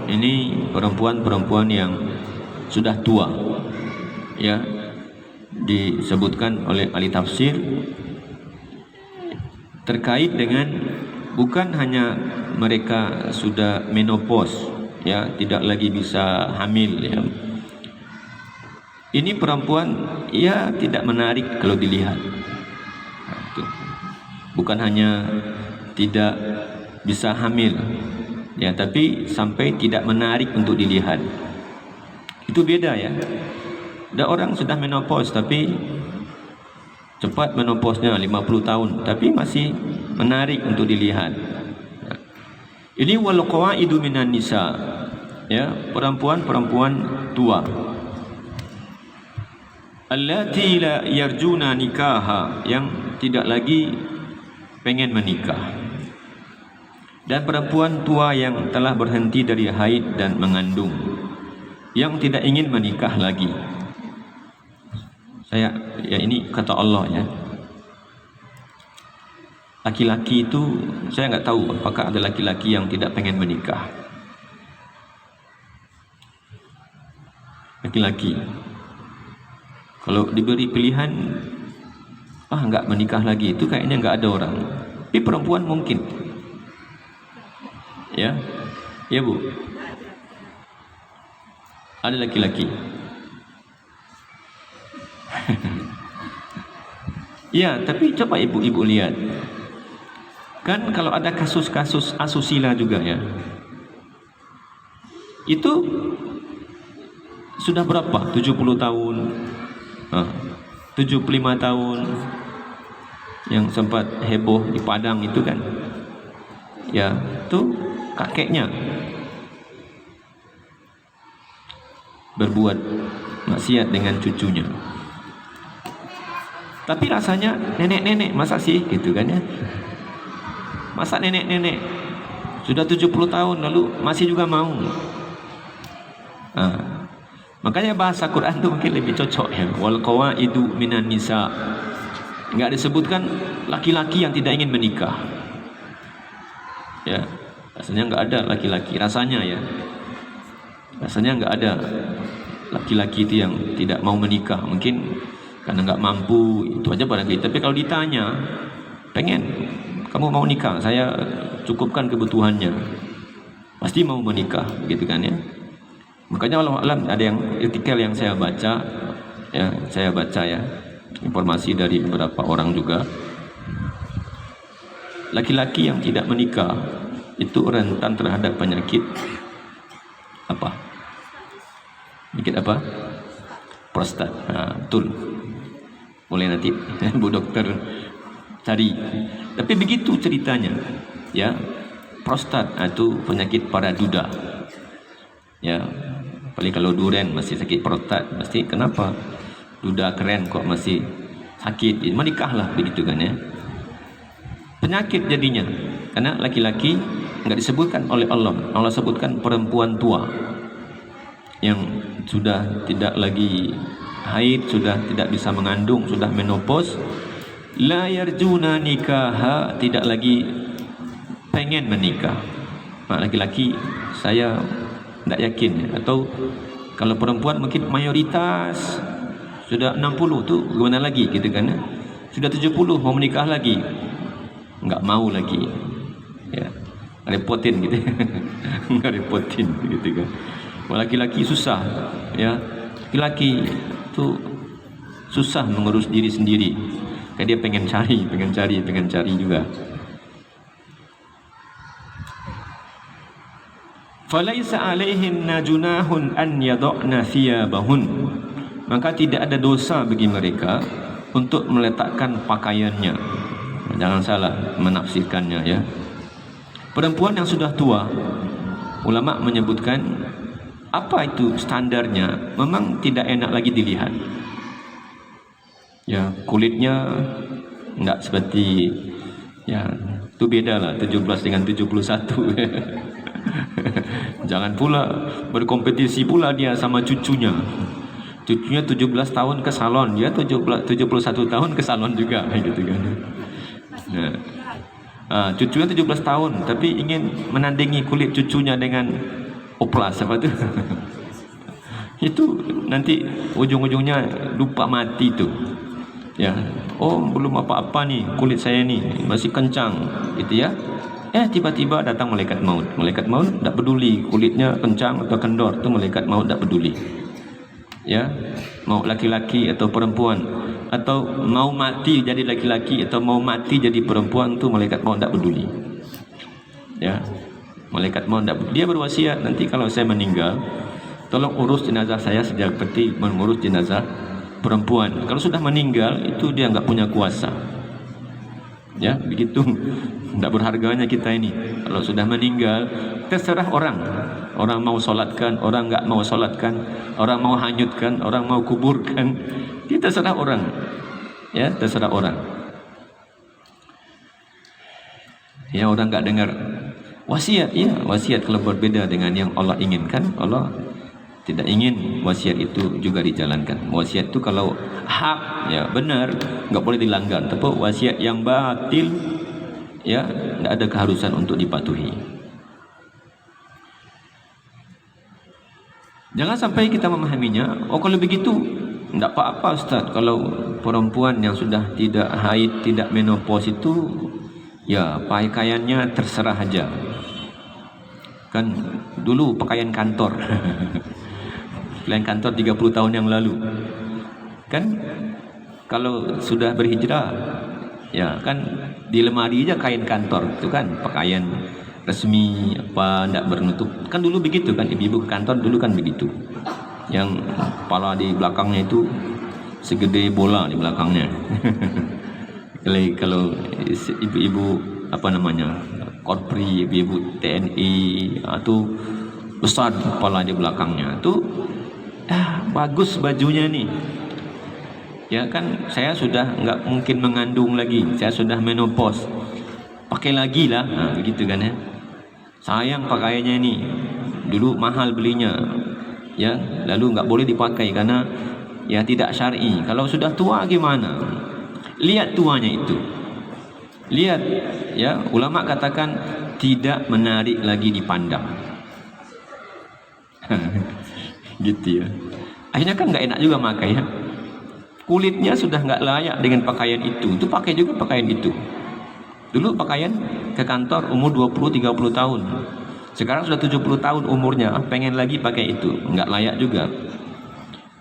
Ini perempuan-perempuan yang sudah tua, ya disebutkan oleh ahli tafsir terkait dengan bukan hanya mereka sudah menopause, ya tidak lagi bisa hamil, ya. Ini perempuan ya tidak menarik kalau dilihat. Bukan hanya tidak bisa hamil, ya, tapi sampai tidak menarik untuk dilihat. Itu beda, ya. Ada orang sudah menopause tapi cepat menopausnya 50 tahun, tapi masih menarik untuk dilihat. Ini wal qawaidu minan nisa, ya, perempuan-perempuan tua. Allati la yarjuna nikaha, yang tidak lagi pengen menikah. Dan perempuan tua yang telah berhenti dari haid dan mengandung, yang tidak ingin menikah lagi. Ya ini kata Allah, ya. laki-laki itu, saya nggak tahu apakah ada laki-laki yang tidak pengen menikah. Laki-laki kalau diberi pilihan nggak menikah lagi, itu kayaknya nggak ada orang. Tapi perempuan mungkin, ya Bu, ada laki-laki. Ya, tapi coba ibu-ibu lihat, kan kalau ada kasus-kasus asusila juga ya, itu sudah berapa? 70 tahun, 75 tahun, yang sempat heboh di Padang itu kan, ya, tuh kakeknya berbuat maksiat dengan cucunya. Tapi rasanya nenek-nenek, masa sih gitu kan ya? Masa nenek-nenek sudah 70 tahun lalu masih juga mau? Makanya bahasa Quran itu mungkin lebih cocok ya. Wal qawaidu minan nisa. Enggak disebutkan laki-laki yang tidak ingin menikah. Ya, rasanya enggak ada laki-laki, rasanya ya. Rasanya enggak ada laki-laki itu yang tidak mau menikah. Mungkin karena nggak mampu, itu aja barangkali. Tapi kalau ditanya, pengen, kamu mau nikah, saya cukupkan kebutuhannya, pasti mau menikah, gitu kan ya. Makanya alam ada yang artikel yang saya baca ya, informasi dari beberapa orang juga, laki-laki yang tidak menikah itu rentan terhadap penyakit apa? Penyakit apa? Prostat. Betul. Boleh nanti Bu Dokter cari. Tapi begitu ceritanya, ya. Prostat itu penyakit para duda. Ya, paling kalau duren masih sakit prostat, pasti kenapa? Duda keren kok masih sakit. Menikahlah begitu kan ya. Penyakit jadinya. Karena laki-laki enggak disebutkan oleh Allah. Allah sebutkan perempuan tua yang sudah tidak lagi haid, sudah tidak bisa mengandung, sudah menopause, la yarjuna nikaha, tidak lagi pengen menikah. Laki-laki saya tidak yakin, atau kalau perempuan mungkin mayoritas sudah 60 tuh gimana lagi gitu kan, sudah 70 mau menikah lagi nggak mau lagi, ya repotin gitu. Nggak repotin gitu kan. Laki-laki susah ya, laki-laki itu susah mengurus diri sendiri, kayak dia pengen cari juga. Falaisa alaihinna junahun an yad'na thiyabahun, maka tidak ada dosa bagi mereka untuk meletakkan pakaiannya. Jangan salah menafsirkannya ya. Perempuan yang sudah tua, ulama menyebutkan apa itu standarnya, memang tidak enak lagi dilihat. Ya, kulitnya enggak seperti, ya itu beda lah 17 dengan 71. Jangan pula berkompetisi pula dia sama cucunya. Cucunya 17 tahun ke salon, dia 71 tahun ke salon juga, gitu kan. Nah, cucunya 17 tahun tapi ingin menandingi kulit cucunya dengan oplas apa tuh. Itu nanti ujung-ujungnya lupa mati tuh. Ya, oh belum apa-apa nih kulit saya nih masih kencang, gitu ya. Tiba-tiba datang malaikat maut. Malaikat maut tidak peduli kulitnya kencang atau kendor, tuh malaikat maut tidak peduli. Ya, mau laki-laki atau perempuan, atau mau mati jadi laki-laki atau mau mati jadi perempuan, tuh malaikat maut tidak peduli. Ya, malaikat maut tidak peduli. Dia berwasiat, nanti kalau saya meninggal, tolong urus jenazah saya seperti mengurus jenazah perempuan. Kalau sudah meninggal itu dia nggak punya kuasa. Ya, begitu. Tidak berharganya kita ini. Kalau sudah meninggal, terserah orang. Orang mau solatkan, orang nggak mau solatkan, orang mau hanyutkan, orang mau kuburkan. Kita terserah orang. Ya, terserah orang. Ya, orang nggak dengar wasiat. Ya, wasiat kalau berbeda dengan yang Allah inginkan, Allah tidak ingin wasiat itu juga dijalankan. Wasiat itu kalau hak, ya benar, nggak boleh dilanggar. Tapi wasiat yang batil ya tidak ada keharusan untuk dipatuhi. Jangan sampai kita memahaminya, oh kalau begitu tidak apa-apa Ustaz, kalau perempuan yang sudah tidak haid, tidak menopause itu ya pakaiannya terserah aja. Kan dulu pakaian kantor pakaian kantor 30 tahun yang lalu kan, kalau sudah berhijrah ya kan di lemari aja kain kantor itu kan pakaian resmi, apa tidak bernutup kan dulu begitu kan, ibu-ibu kantor dulu kan begitu, yang kepala di belakangnya itu segede bola di belakangnya kalau ibu-ibu apa namanya korpri, ibu-ibu TNI itu besar kepala di belakangnya tuh, bagus bajunya nih ya kan, saya sudah nggak mungkin mengandung lagi, saya sudah menopause, pakai lagi lah, begitu kan ya. Sayang pakaiannya ini, dulu mahal belinya, ya, lalu nggak boleh dipakai karena ya tidak syar'i. Kalau sudah tua gimana? Lihat tuanya itu, lihat ya. Ulama katakan tidak menarik lagi dipandang, gitu ya. Akhirnya kan nggak enak juga pakai ya. Kulitnya sudah nggak layak dengan pakaian itu pakai juga pakaian itu. Dulu pakaian ke kantor umur 20-30 tahun. Sekarang sudah 70 tahun umurnya, pengen lagi pakai itu, nggak layak juga.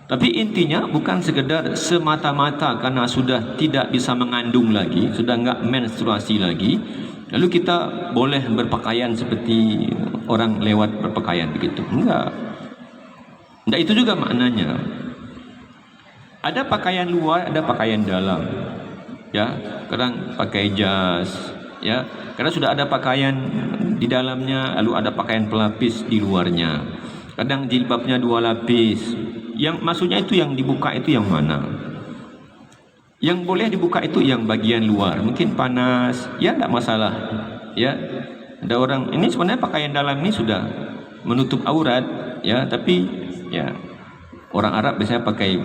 Tapi intinya bukan sekedar semata-mata karena sudah tidak bisa mengandung lagi, sudah nggak menstruasi lagi, lalu kita boleh berpakaian seperti orang lewat berpakaian begitu. Enggak. Enggak, itu juga maknanya. Ada pakaian luar, ada pakaian dalam. Ya, kadang pakai jas, ya, karena sudah ada pakaian di dalamnya, lalu ada pakaian pelapis di luarnya. Kadang jilbabnya 2 lapis. Yang maksudnya itu yang dibuka itu yang mana? Yang boleh dibuka itu yang bagian luar, mungkin panas, ya tidak masalah. Ya, ada orang ini sebenarnya pakaian dalam ini sudah menutup aurat, ya, tapi ya orang Arab biasanya pakai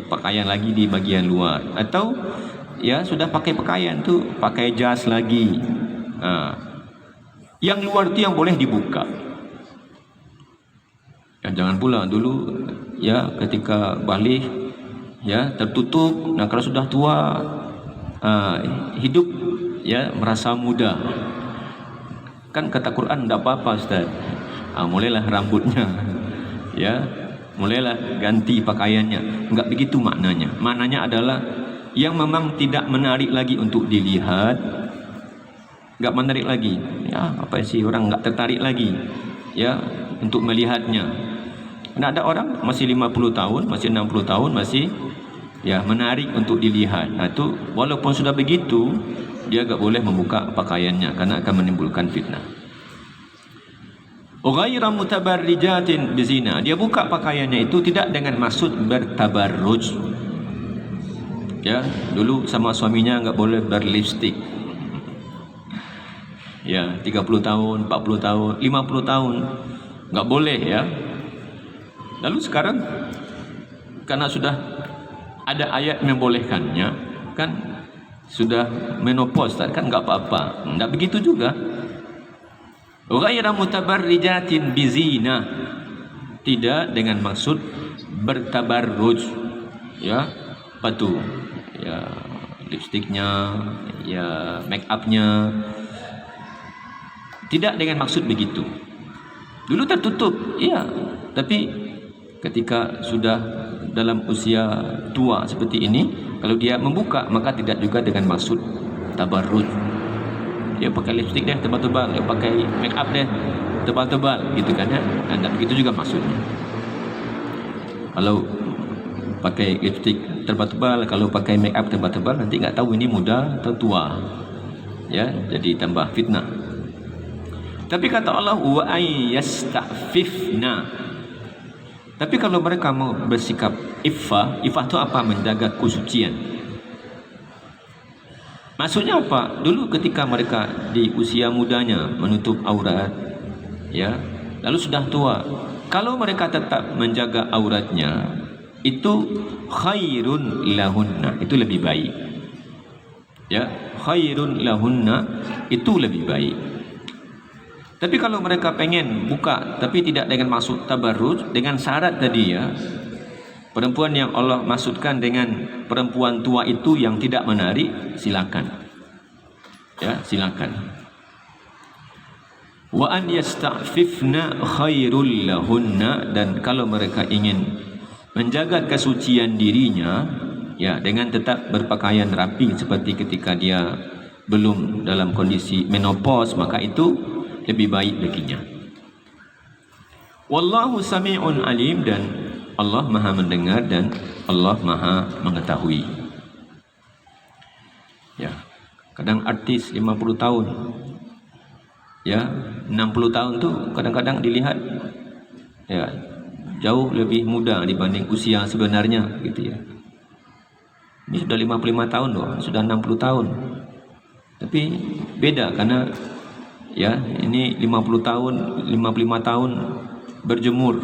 pakaian lagi di bagian luar, atau ya sudah pakai pakaian tuh pakai jas lagi. Yang luar itu yang boleh dibuka. Dan jangan pula dulu ya ketika balik ya tertutup. Nah kalau sudah tua hidup ya merasa muda. Kan kata Quran tidak apa-apa Ustaz. Mulailah rambutnya ya, mulailah ganti pakaiannya. Enggak begitu maknanya. Maknanya adalah yang memang tidak menarik lagi untuk dilihat, enggak menarik lagi. Ya, apa sih orang enggak tertarik lagi ya untuk melihatnya. Nah, ada orang masih 50 tahun, masih 60 tahun, masih ya menarik untuk dilihat. Nah, itu walaupun sudah begitu, dia enggak boleh membuka pakaiannya karena akan menimbulkan fitnah. Ghaira mutabarrijatin bizina. Dia buka pakaiannya itu tidak dengan maksud bertabarruj. Ya, dulu sama suaminya enggak boleh berlipstik. Ya, 30 tahun, 40 tahun, 50 tahun enggak boleh ya. Lalu sekarang karena sudah ada ayat membolehkannya, kan sudah menopause kan enggak apa-apa. Enggak begitu juga. Ghaira mutabarrijatin bizina. Tidak dengan maksud bertabarruj. Ya, apa tuh? Ya, lipstiknya, ya make upnya, tidak dengan maksud begitu. Dulu tertutup, iya, tapi ketika sudah dalam usia tua seperti ini, kalau dia membuka maka tidak juga dengan maksud tabarruj. Dia pakai lipstik deh tebal-tebal, dia pakai make up deh tebal-tebal, gitu kan ya? Dan begitu juga maksudnya. Kalau pakai lipstik tebal-tebal, kalau pakai make up tebal-tebal, nanti nggak tahu ini muda atau tua, ya, jadi tambah fitnah. Tapi kata Allah wa ayyastafifna. Tapi kalau mereka mau bersikap iffah itu apa? Menjaga kesucian. Maksudnya apa? Dulu ketika mereka di usia mudanya menutup aurat, ya, lalu sudah tua, kalau mereka tetap menjaga auratnya, itu khairun lahunna, itu lebih baik. Ya, khairun lahunna, itu lebih baik. Tapi kalau mereka pengen buka tapi tidak dengan maksud tabarruj, dengan syarat tadi ya, perempuan yang Allah maksudkan dengan perempuan tua itu yang tidak menarik, silakan. Ya, silakan. Wa an yasta'fifna khairul lahunna, dan kalau mereka ingin menjaga kesucian dirinya ya dengan tetap berpakaian rapi seperti ketika dia belum dalam kondisi menopause, maka itu lebih baik baginya. Wallahu sami'un alim, dan Allah Maha mendengar dan Allah Maha mengetahui. Ya, kadang artis 50 tahun, ya 60 tahun tuh kadang-kadang dilihat ya jauh lebih muda dibanding usia sebenarnya gitu ya. Ini sudah 55 tahun loh, sudah 60 tahun. Tapi beda karena ya ini 50 tahun, 55 tahun berjemur,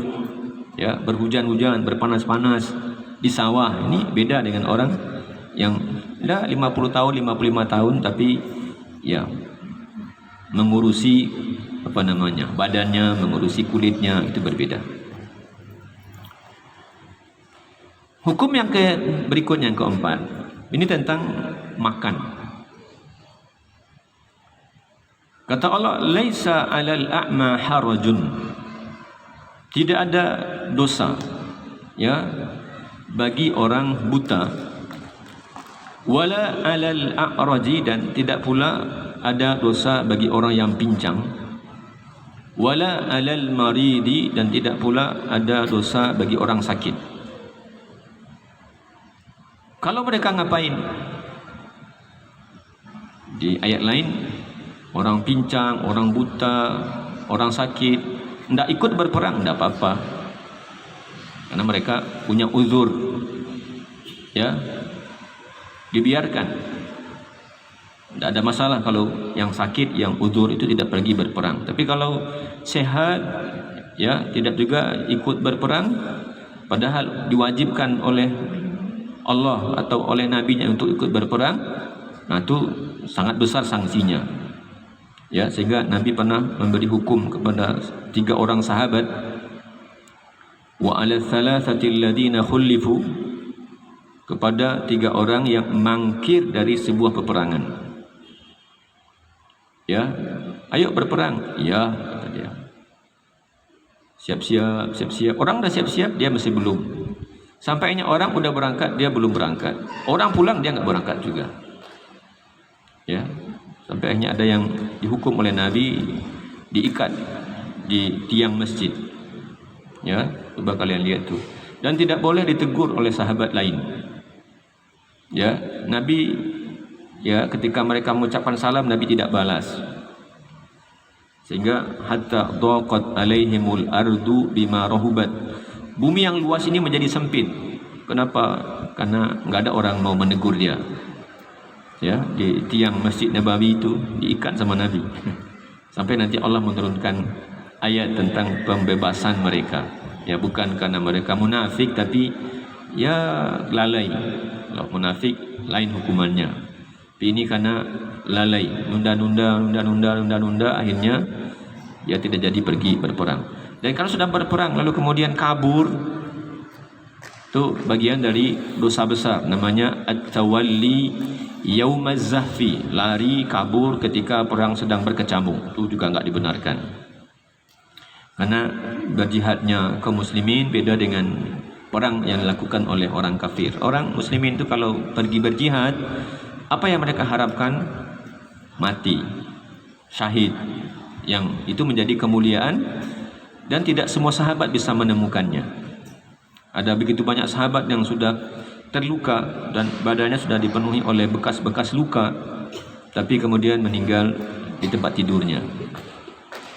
ya berhujan-hujan, berpanas-panas di sawah. Ini beda dengan orang yang dah 50 tahun, 55 tahun tapi ya mengurusi apa namanya, badannya, mengurusi kulitnya, itu berbeda. Hukum yang berikutnya, yang keempat, ini tentang makan. Kata Allah, laisa 'alal a'ma harajun. Tidak ada dosa ya bagi orang buta, wala 'alal a'raji, dan tidak pula ada dosa bagi orang yang pincang, wala 'alal maridi, dan tidak pula ada dosa bagi orang sakit. Kalau mereka ngapain? Di ayat lain, orang pincang, orang buta, orang sakit, tidak ikut berperang, tidak apa-apa, karena mereka punya uzur, ya dibiarkan, tidak ada masalah kalau yang sakit, yang uzur itu tidak pergi berperang. Tapi kalau sehat, ya tidak juga ikut berperang, padahal diwajibkan oleh Allah atau oleh nabinya untuk ikut berperang, nah itu sangat besar sanksinya. Ya, sehingga Nabi pernah memberi hukum kepada 3 orang sahabat, wa 'ala thalathati alladziina khulifu, kepada 3 orang yang mangkir dari sebuah peperangan. Ya, ayo berperang. Ya, kata dia. Siap-siap, siap-siap. Orang dah siap-siap, dia masih belum. Sampainya orang udah berangkat, dia belum berangkat. Orang pulang, dia nggak berangkat juga. Ya. Sampai akhirnya ada yang dihukum oleh Nabi, diikat di tiang masjid. Ya, coba kalian lihat tuh. Dan tidak boleh ditegur oleh sahabat lain. Ya, Nabi ya ketika mereka mengucapkan salam, Nabi tidak balas. Sehingga hatta dhaqat alaihimul ardu bima rahubat. Bumi yang luas ini menjadi sempit. Kenapa? Karena nggak ada orang mau menegur dia. Ya, di tiang Masjid Nabawi itu diikat sama Nabi. Sampai nanti Allah menurunkan ayat tentang pembebasan mereka. Ya, bukan karena mereka munafik, tapi ya lalai. Kalau munafik lain hukumannya. Tapi ini karena lalai, nunda, akhirnya dia tidak jadi pergi berperang. Dan kalau sudah berperang lalu kemudian kabur, itu bagian dari dosa besar, namanya at-tawalli yaumaz zahfi, lari kabur ketika perang sedang berkecamuk. Itu juga enggak dibenarkan. Karena berjihadnya kaum muslimin beda dengan perang yang dilakukan oleh orang kafir. Orang muslimin itu kalau pergi berjihad, apa yang mereka harapkan? Mati, syahid. Yang itu menjadi kemuliaan, dan tidak semua sahabat bisa menemukannya. Ada begitu banyak sahabat yang sudah terluka dan badannya sudah dipenuhi oleh bekas-bekas luka, tapi kemudian meninggal di tempat tidurnya.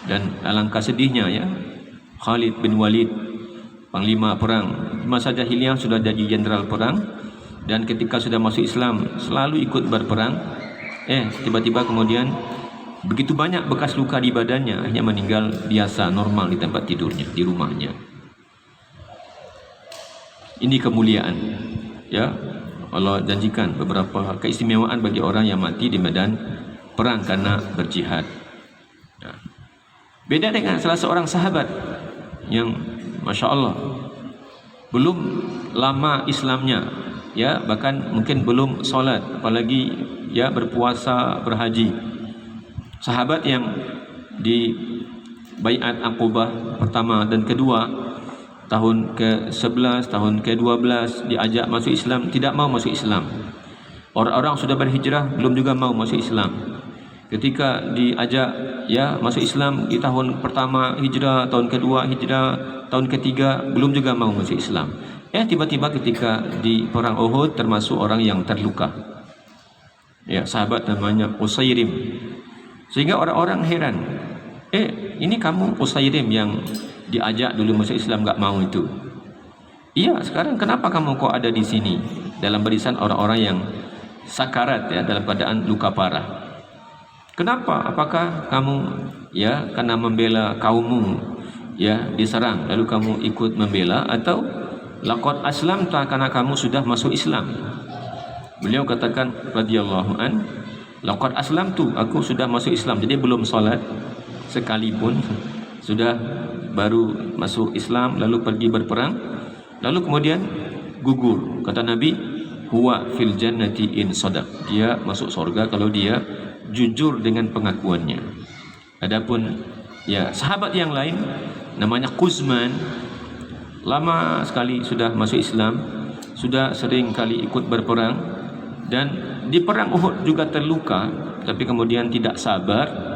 Dan alangkah sedihnya ya, Khalid bin Walid, panglima perang masa jahiliyah, sudah jadi jenderal perang, dan ketika sudah masuk Islam selalu ikut berperang. Tiba-tiba kemudian begitu banyak bekas luka di badannya, hanya meninggal biasa normal di tempat tidurnya, di rumahnya. Ini kemuliaan, ya. Allah janjikan beberapa keistimewaan bagi orang yang mati di medan perang karena berjihad. Beda dengan salah seorang sahabat yang Masya Allah belum lama Islamnya, ya, bahkan mungkin belum solat, apalagi ya berpuasa, berhaji. Sahabat yang di Baiat Aqabah pertama dan kedua, tahun ke-11, tahun ke-12 diajak masuk Islam, tidak mau masuk Islam. Orang-orang sudah berhijrah belum juga mau masuk Islam. Ketika diajak ya masuk Islam di tahun pertama hijrah, tahun kedua hijrah, tahun ketiga belum juga mau masuk Islam. Tiba-tiba ketika di perang Uhud termasuk orang yang terluka. Ya, sahabat namanya Usairim. Sehingga orang-orang heran. Ini kamu Usairim yang diajak dulu masuk Islam enggak mau itu. Iya, sekarang kenapa kamu kok ada di sini dalam barisan orang-orang yang sakarat, ya, dalam keadaan luka parah? Kenapa? Apakah kamu ya karena membela kaummu ya diserang lalu kamu ikut membela, atau laqad aslamta karena kamu sudah masuk Islam? Beliau katakan radhiyallahu an, laqad aslamtu, aku sudah masuk Islam. Jadi belum salat sekalipun sudah baru masuk Islam lalu pergi berperang, lalu kemudian gugur. Kata Nabi, huwa fil jannati in sadaq, dia masuk surga kalau dia jujur dengan pengakuannya. Adapun ya sahabat yang lain namanya Quzman, lama sekali sudah masuk Islam, sudah sering kali ikut berperang, dan di perang Uhud juga terluka, tapi kemudian tidak sabar.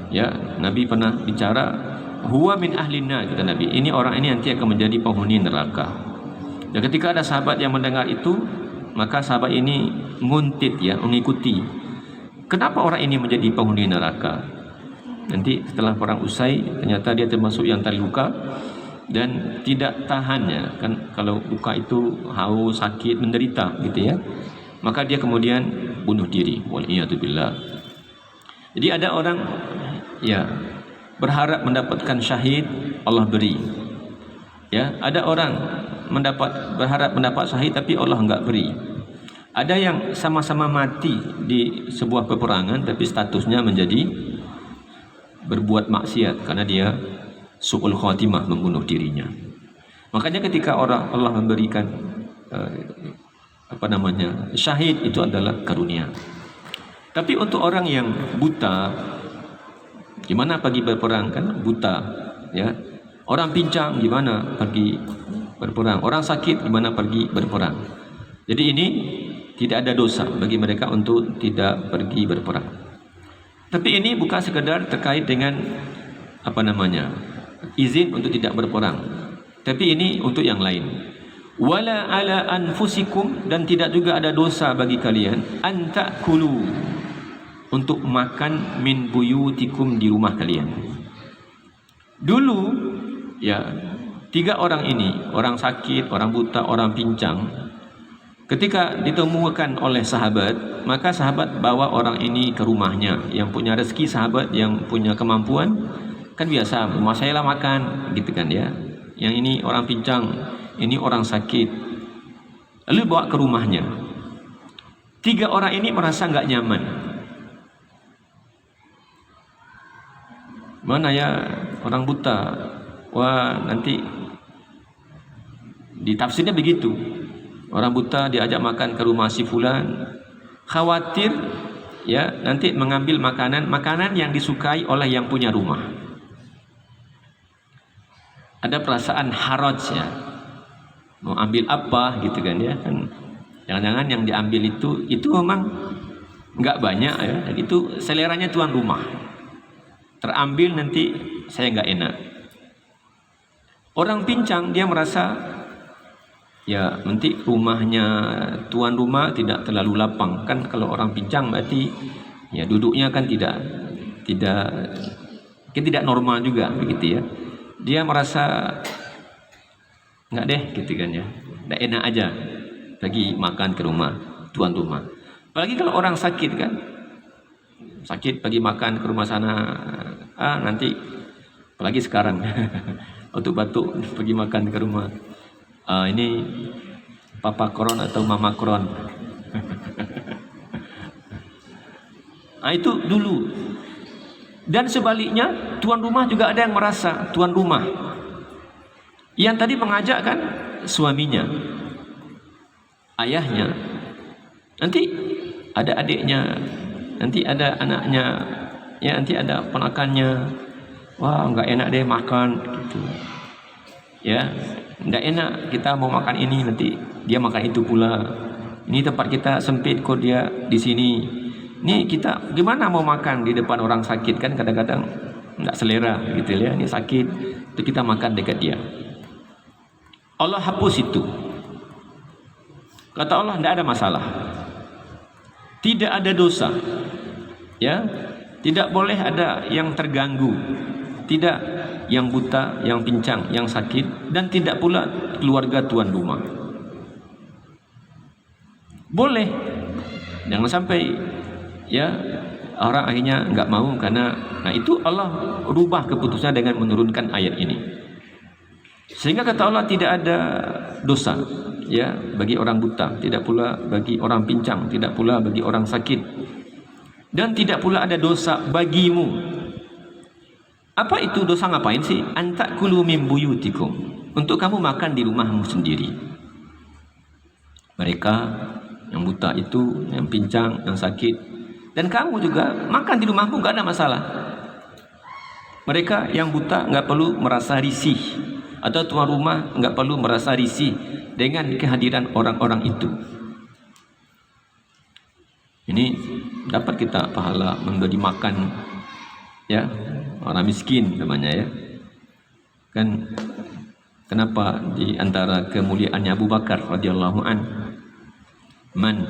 Ya, Nabi pernah bicara, huwa min ahlina, kata Nabi, ini orang ini nanti akan menjadi penghuni neraka. Dan ketika ada sahabat yang mendengar itu, maka sahabat ini nguntit, ya, mengikuti. Kenapa orang ini menjadi penghuni neraka? Nanti setelah perang usai, ternyata dia termasuk yang terluka dan tidak tahannya, kan kalau luka itu haus, sakit, menderita gitu ya. Maka dia kemudian bunuh diri. Waliyadzubillah. Jadi ada orang ya berharap mendapatkan syahid, Allah beri. Ya, ada orang berharap mendapat syahid tapi Allah enggak beri. Ada yang sama-sama mati di sebuah peperangan tapi statusnya menjadi berbuat maksiat karena dia su'ul khatimah, membunuh dirinya. Makanya ketika orang Allah memberikan syahid, itu adalah karunia. Tapi untuk orang yang buta, gimana pergi berperang, kan buta, ya. Orang pincang gimana pergi berperang, orang sakit gimana pergi berperang. Jadi ini tidak ada dosa bagi mereka untuk tidak pergi berperang. Tapi ini bukan sekedar terkait dengan izin untuk tidak berperang, tapi ini untuk yang lain. Wala ala anfusikum, dan tidak juga ada dosa bagi kalian antakulu, untuk makan min buyutikum, di rumah kalian. Dulu ya 3 orang ini, orang sakit, orang buta, orang pincang, ketika ditemukan oleh sahabat, maka sahabat bawa orang ini ke rumahnya. Yang punya rezeki sahabat, yang punya kemampuan, kan biasa, rumah saya lah makan, gitu kan ya. Yang ini orang pincang, ini orang sakit, lalu bawa ke rumahnya. 3 orang ini merasa nggak nyaman. Mana ya orang buta? Wah, nanti ditafsirnya begitu. Orang buta diajak makan ke rumah si fulan, khawatir ya nanti mengambil makanan yang disukai oleh yang punya rumah. Ada perasaan haraj, ya, mau ambil apa gitu kan ya, kan jangan-jangan yang diambil itu memang nggak banyak ya, dan itu seleranya tuan rumah. Terambil nanti saya nggak enak. Orang pincang dia merasa ya nanti rumahnya tuan rumah tidak terlalu lapang, kan kalau orang pincang berarti ya duduknya kan tidak normal juga begitu ya. Dia merasa nggak deh gitu kan ya, nggak enak aja pergi makan ke rumah tuan rumah. Apalagi kalau orang sakit, kan sakit pergi makan ke rumah sana, nanti apalagi sekarang batuk-batuk pergi makan ke rumah, ini Papa Kron atau Mama Kron, Itu dulu. Dan sebaliknya, tuan rumah juga ada yang merasa tuan rumah. Yang tadi mengajak kan suaminya, ayahnya, nanti ada adiknya, nanti ada anaknya, ya nanti ada ponakannya. Wah, nggak enak deh makan gitu. Ya, nggak enak kita mau makan ini, nanti dia makan itu pula. Ini tempat kita sempit kok, dia di sini. Ini kita gimana mau makan di depan orang sakit kan, kadang-kadang nggak selera gitu ya. Ini sakit, itu kita makan dekat dia. Allah hapus itu. Kata Allah, tidak ada masalah, tidak ada dosa, ya, tidak boleh ada yang terganggu, tidak yang buta, yang pincang, yang sakit, dan tidak pula keluarga tuan rumah. Boleh, jangan sampai ya orang akhirnya nggak mau karena, nah itu Allah rubah keputusannya dengan menurunkan ayat ini. Sehingga kata Allah, tidak ada dosa ya bagi orang buta, tidak pula bagi orang pincang, tidak pula bagi orang sakit, dan tidak pula ada dosa bagimu. Apa itu dosa? Ngapain sih? Antakulu min buyutikum, untuk kamu makan di rumahmu sendiri. Mereka yang buta itu, yang pincang, yang sakit, dan kamu juga makan di rumahmu, nggak ada masalah. Mereka yang buta nggak perlu merasa risih, atau tuan rumah nggak perlu merasa risih dengan kehadiran orang-orang itu. Ini dapat kita pahala memberi makan ya orang miskin namanya ya. Kan kenapa di antara kemuliaannya Abu Bakar radhiyallahu an, man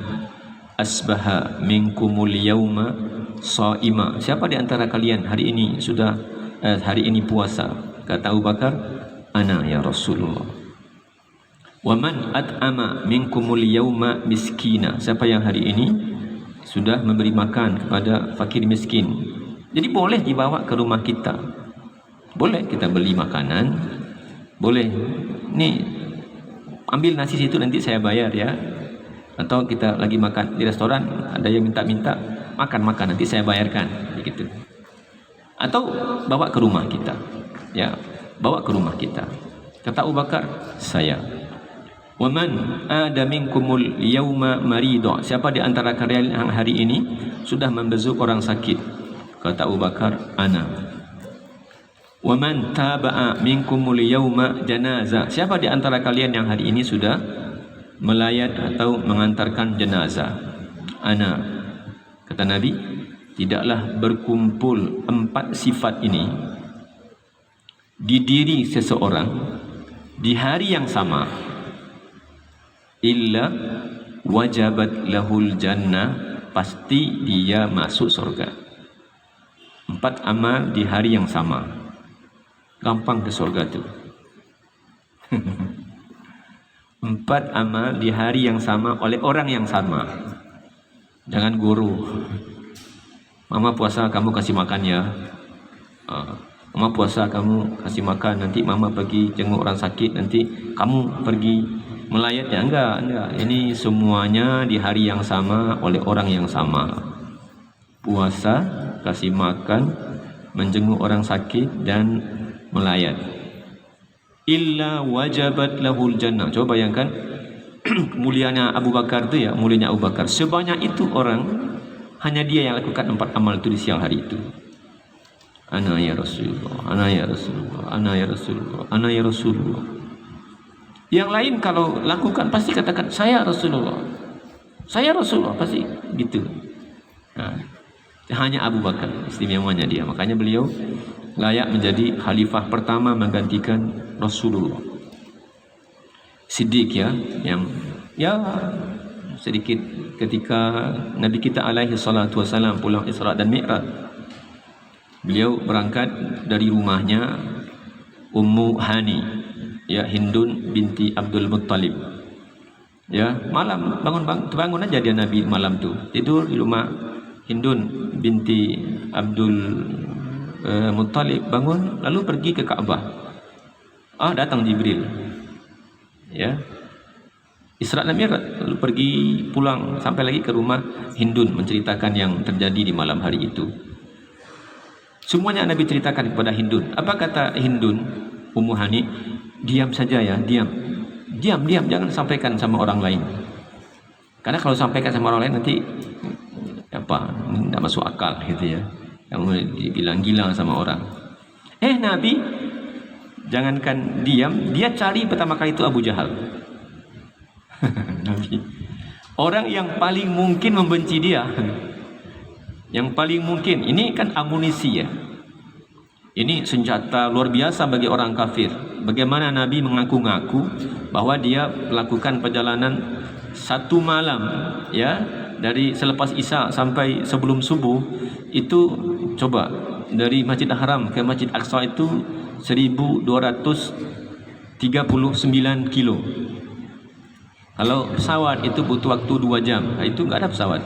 asbaha minkumul yauma shaima, siapa di antara kalian hari ini sudah hari ini puasa? Kata Abu Bakar, ana ya Rasulullah. Wa man at'ama minkumul yauma miskina, siapa yang hari ini sudah memberi makan kepada fakir miskin. Jadi boleh dibawa ke rumah kita, boleh kita beli makanan, boleh nih ambil nasi situ nanti saya bayar ya. Atau kita lagi makan di restoran, ada yang minta-minta makan nanti saya bayarkan begitu. Atau bawa ke rumah kita ya, bawa ke rumah kita. Kata Abu Bakar, saya. Wa man ada minkumul yauma marido, siapa di antara kalian yang hari ini sudah membesuk orang sakit? Kata Abu Bakar, ana. Wa man taba'a minkumul yauma janazah, siapa di antara kalian yang hari ini sudah melayat atau mengantarkan jenazah? Ana. Kata Nabi, tidaklah berkumpul 4 sifat ini di diri seseorang di hari yang sama illa wajabat lahul jannah, pasti dia masuk surga. 4 amal di hari yang sama, gampang ke surga tuh. 4 amal di hari yang sama oleh orang yang sama. Jangan guru, mama puasa kamu kasih makan ya, mama puasa kamu kasih makan, nanti mama pergi jenguk orang sakit, nanti kamu pergi melayat ya. Enggak, ini semuanya di hari yang sama oleh orang yang sama. Puasa, kasih makan, menjenguk orang sakit, dan melayat. Illa wajabat lahul jannah. Coba bayangkan mulianya Abu Bakar itu ya, mulianya Abu Bakar. Sebanyak itu orang, hanya dia yang lakukan 4 amal itu di siang hari itu. Ana ya Rasulullah, ana ya Rasulullah, ana ya Rasulullah, ana ya Rasulullah. Yang lain kalau lakukan pasti katakan saya Rasulullah, saya Rasulullah, pasti gitu. Nah, hanya Abu Bakar istimewanya dia, makanya beliau layak menjadi khalifah pertama menggantikan Rasulullah. Siddiq ya, yang ya sedikit ketika Nabi kita alaihi salatu wasalam pulang Isra dan Mi'raj, beliau berangkat dari rumahnya Ummu Hani ya, Hindun binti Abdul Muttalib ya, malam bangun aja dia Nabi malam tuh, tidur di rumah Hindun binti Abdul Muttalib, bangun lalu pergi ke Ka'bah. Datang Jibril ya, Isra dan Mi'raj, lalu pergi pulang sampai lagi ke rumah Hindun menceritakan yang terjadi di malam hari itu. Semuanya Nabi ceritakan kepada Hindun. Apa kata Hindun? Ummu Hani, diam saja ya, diam, jangan sampaikan sama orang lain. Karena kalau sampaikan sama orang lain nanti apa? Tidak masuk akal gitu ya. Yang dibilang gila sama orang. Nabi, jangankan diam, dia cari pertama kali itu Abu Jahal. Nabi, orang yang paling mungkin membenci dia, yang paling mungkin, ini kan amunisi ya, ini senjata luar biasa bagi orang kafir. Bagaimana Nabi mengaku-ngaku bahwa dia melakukan perjalanan 1 malam ya, dari selepas Isya sampai sebelum subuh itu, coba dari Masjid Haram ke Masjid Aqsa itu 1239 kilo. Kalau pesawat itu butuh waktu 2 jam, itu nggak ada pesawat.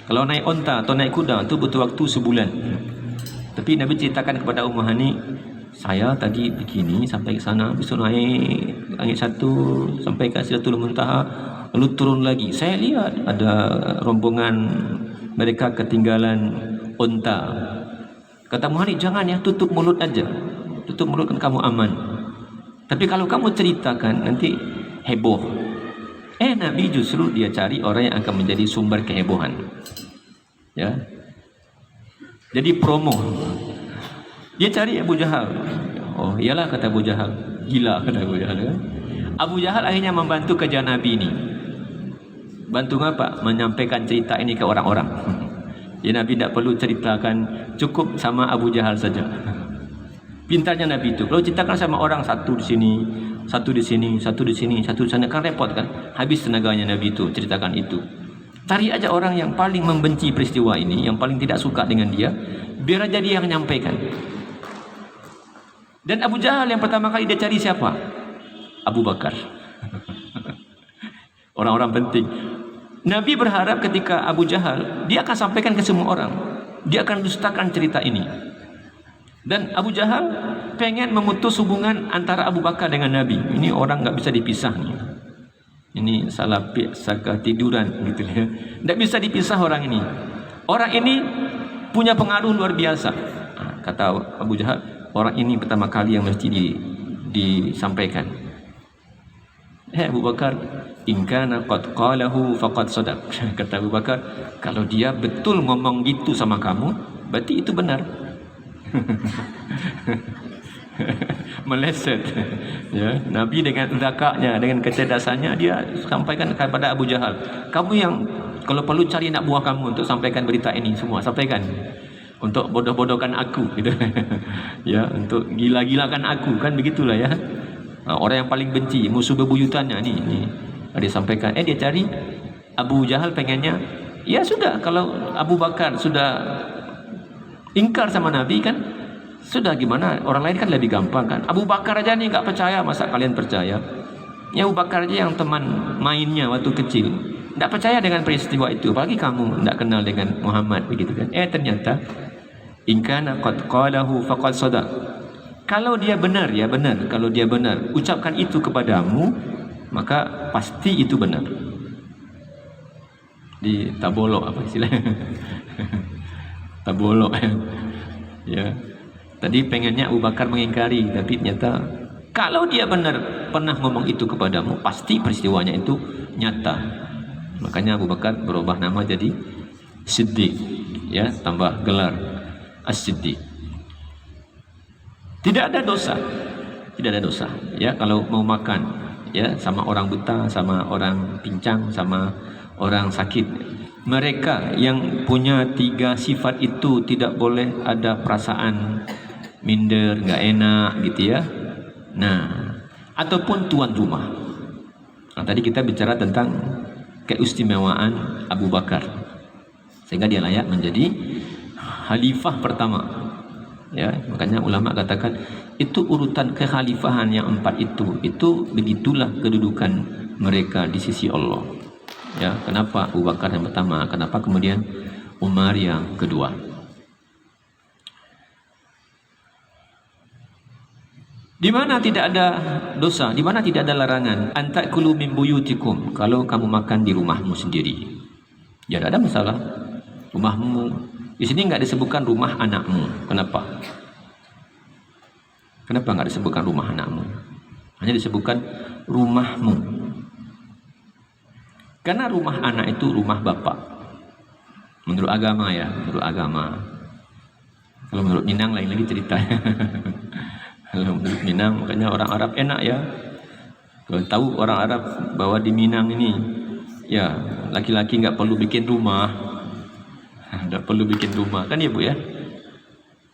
Kalau naik onta atau naik kuda itu butuh waktu sebulan. Tapi Nabi ceritakan kepada Ummu Hani, saya tadi begini sampai ke sana, besok naik langit 1 sampai ke Sidratul Muntaha, lalu turun lagi. Saya lihat ada rombongan mereka ketinggalan onta. Kata Ummu Hani, jangan ya, tutup mulut aja, tutup mulut kan kamu aman. Tapi kalau kamu ceritakan nanti heboh. Nabi justru dia cari orang yang akan menjadi sumber kehebohan. Ya. Jadi promo. Dia cari Abu Jahal. Oh, iyalah kata Abu Jahal. Gila kata Abu Jahal. Ya. Abu Jahal akhirnya membantu kerja Nabi ini. Bantu apa? Menyampaikan cerita ini ke orang-orang. Ya, Nabi tidak perlu ceritakan, cukup sama Abu Jahal saja. Pintarnya Nabi itu. Kalau ceritakan sama orang, satu di sini, satu di sini, satu di sini, satu di sana, kan repot kan? Habis tenaganya Nabi itu ceritakan itu. Cari aja orang yang paling membenci peristiwa ini, yang paling tidak suka dengan dia, biar aja dia yang menyampaikan. Dan Abu Jahal yang pertama kali dia cari siapa? Abu Bakar. Orang-orang penting. Nabi berharap ketika Abu Jahal, dia akan sampaikan ke semua orang. Dia akan dustakan cerita ini. Dan Abu Jahal pengen memutus hubungan antara Abu Bakar dengan Nabi. Ini orang nggak bisa dipisah nih. Ini salah tiduran gitu ya. Nggak bisa dipisah orang ini. Orang ini punya pengaruh luar biasa. Kata Abu Jahal, orang ini pertama kali yang mesti disampaikan. Abu Bakar, in kana qad qalahu faqad sadaq. Kata Abu Bakar, kalau dia betul ngomong gitu sama kamu, berarti itu benar. Meleset ya. Nabi dengan zakatnya, dengan kecerdasannya, dia sampaikan kepada Abu Jahal, kamu yang kalau perlu cari anak buah kamu untuk sampaikan berita ini semua, sampaikan untuk bodoh-bodohkan aku gitu. Ya, untuk gila-gilakan aku, kan begitulah ya. Orang yang paling benci, musuh bebuyutannya nih dia sampaikan. Dia cari Abu Jahal, pengennya ya sudah, kalau Abu Bakar sudah ingkar sama Nabi kan, sudah gimana, orang lain kan lebih gampang kan. Abu Bakar aja nih nggak percaya, masa kalian percaya? Ya Abu Bakar aja yang teman mainnya waktu kecil nggak percaya dengan peristiwa itu, apalagi kamu nggak kenal dengan Muhammad begitu kan. Ternyata in kana qad qalahu faqad sadaq. Kalau dia benar, ya benar. Kalau dia benar, ucapkan itu kepadamu, maka pasti itu benar. Di tabolok apa istilahnya? Tabolok ya. Tadi pengennya Abu Bakar mengingkari, tapi ternyata kalau dia benar pernah ngomong itu kepadamu, pasti peristiwanya itu nyata. Makanya Abu Bakar berubah nama jadi Siddiq, ya, tambah gelar As-Siddiq. Tidak ada dosa, ya, kalau mau makan, ya, sama orang buta, sama orang pincang, sama orang sakit. Mereka yang punya 3 sifat itu tidak boleh ada perasaan minder, nggak enak gitu ya. Nah, ataupun tuan rumah. Tadi kita bicara tentang keistimewaan Abu Bakar, sehingga dia layak menjadi khalifah pertama. Ya, makanya ulama katakan itu urutan kekhalifahan yang 4 itu begitulah kedudukan mereka di sisi Allah. Ya, kenapa Abu Bakar yang pertama, kenapa kemudian Umar yang kedua? Di mana tidak ada dosa, di mana tidak ada larangan, antakulu min buyutikum, kalau kamu makan di rumahmu sendiri. Ya tidak ada masalah. Rumahmu. Di sini enggak disebutkan rumah anakmu. Kenapa? Kenapa enggak disebutkan rumah anakmu? Hanya disebutkan rumahmu. Karena rumah anak itu rumah bapak. Menurut agama ya, menurut agama. Kalau menurut Minang lain lagi ceritanya. Kalau menurut Minang, makanya orang Arab enak ya. Kalau tahu orang Arab bahwa di Minang ini, ya laki-laki nggak perlu bikin rumah, nggak perlu bikin rumah, kan ya Bu ya?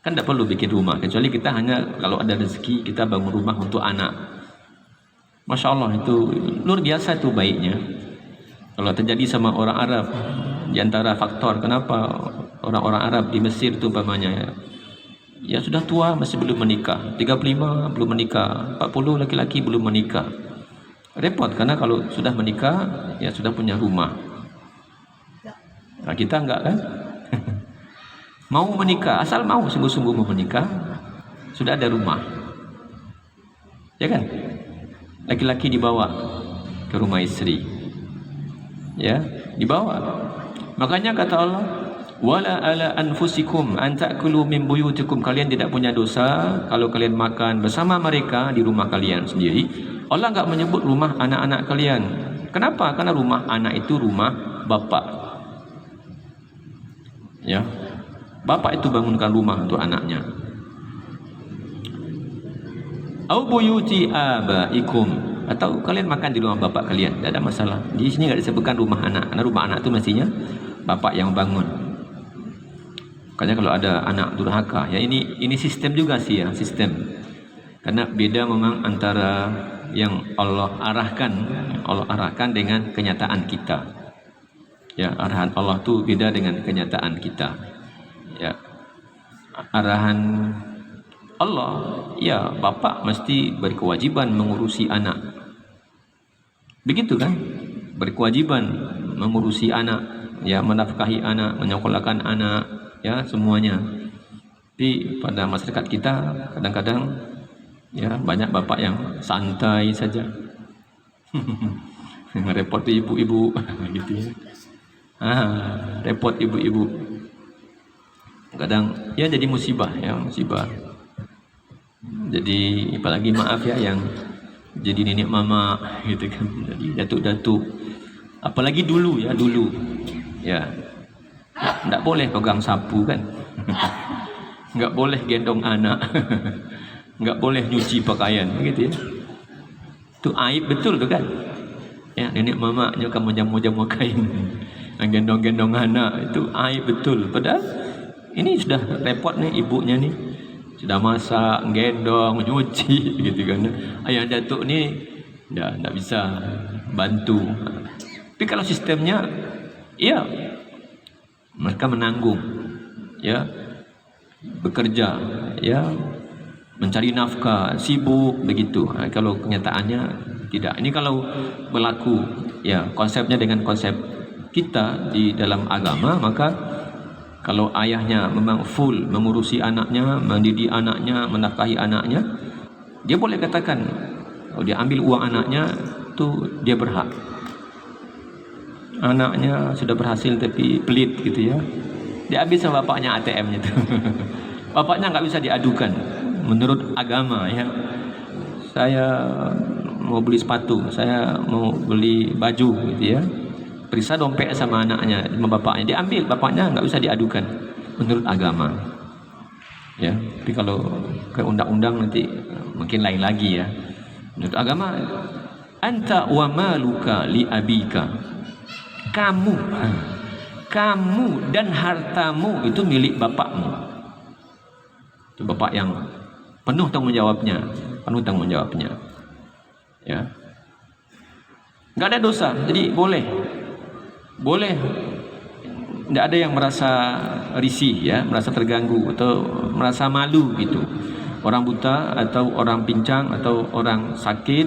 Kan nggak perlu bikin rumah, kecuali kita hanya kalau ada rezeki kita bangun rumah untuk anak. Masya Allah itu luar biasa itu baiknya. Kalau terjadi sama orang Arab, di antara faktor kenapa orang-orang Arab di Mesir itu umpamanya ya sudah tua masih belum menikah, 35 belum menikah, 40 laki-laki belum menikah. Repot karena kalau sudah menikah ya sudah punya rumah. Nah, kita enggak kan? Mau menikah, asal mau sungguh-sungguh mau menikah, sudah ada rumah. Ya kan? Laki-laki dibawa ke rumah istri. Ya, dibawa. Makanya kata Allah, wala ala anfusikum an ta'kulu min buyutikum, kalian tidak punya dosa kalau kalian makan bersama mereka di rumah kalian sendiri. Allah enggak menyebut rumah anak-anak kalian. Kenapa? Karena rumah anak itu rumah bapak. Ya. Bapak itu bangunkan rumah untuk anaknya. Au buyuti abaikum, atau kalian makan di rumah bapak kalian, tidak ada masalah. Di sini enggak disebutkan rumah anak, karena rumah anak itu mestinya bapak yang bangun. Makanya kalau ada anak durhaka, ya ini sistem juga sih ya, sistem. Karena beda memang antara yang Allah arahkan dengan kenyataan kita. Ya, arahan Allah tuh beda dengan kenyataan kita. Ya. Arahan Allah, ya bapak mesti berkewajiban mengurusi anak. Begitu kan? Berkewajiban mengurusi anak, ya menafkahi anak, menyekolahkan anak, ya semuanya. Tapi pada masyarakat kita kadang-kadang ya banyak bapak yang santai saja. Repot ibu-ibu gitu ya. Repot ibu-ibu. Kadang ya jadi musibah ya, musibah. Jadi apalagi maaf ya yang jadi nenek mama gitu kan, jadi datuk-datuk. Apalagi dulu ya, dulu. Ya. Enggak boleh pegang sapu kan. Enggak boleh gendong anak. Enggak boleh nyuci pakaian begitu ya. Itu aib betul tu kan. Ya, nenek mama kamu jamu-jamu kain. Gendong-gendong anak itu aib betul. Padahal ini sudah repot nih ibunya nih. Sudah masak, gendong, nyuci gitu kan. Ayah datuk ni enggak bisa bantu. Tapi kalau sistemnya ya mereka menanggung, ya bekerja, ya mencari nafkah, sibuk begitu. Kalau kenyataannya tidak. Ini kalau berlaku, ya konsepnya dengan konsep kita di dalam agama, maka kalau ayahnya memang full mengurusi anaknya, mendidik anaknya, menafkahi anaknya, dia boleh katakan, kalau dia ambil uang anaknya, itu dia berhak. Anaknya sudah berhasil tapi pelit gitu ya, dia ambil sama bapaknya ATM-nya itu. Bapaknya nggak bisa diadukan menurut agama ya. Saya mau beli sepatu, saya mau beli baju gitu ya, periksa dompet sama anaknya, sama bapaknya, dia ambil, bapaknya nggak bisa diadukan menurut agama ya. Tapi kalau ke undang-undang nanti mungkin lain lagi ya. Menurut agama, anta wa maluka li abika, kamu dan hartamu itu milik bapakmu. Itu bapak yang penuh tanggung jawabnya, ya. Nggak ada dosa, jadi boleh, tidak ada yang merasa risih ya, merasa terganggu atau merasa malu gitu. Orang buta atau orang pincang atau orang sakit,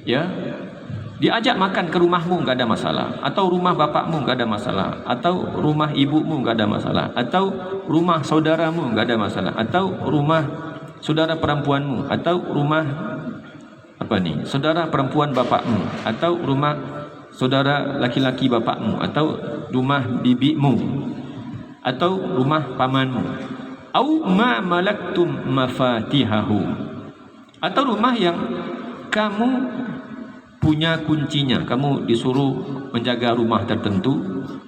ya diajak makan ke rumahmu nggak ada masalah, atau rumah bapakmu nggak ada masalah, atau rumah ibumu nggak ada masalah, atau rumah saudaramu nggak ada masalah, atau rumah saudara perempuanmu, atau rumah saudara perempuan bapakmu, atau rumah saudara laki-laki bapakmu, atau rumah bibimu, atau rumah pamanmu, au ma malaktum mafatihahu, atau rumah yang kamu punya kuncinya, kamu disuruh menjaga rumah tertentu,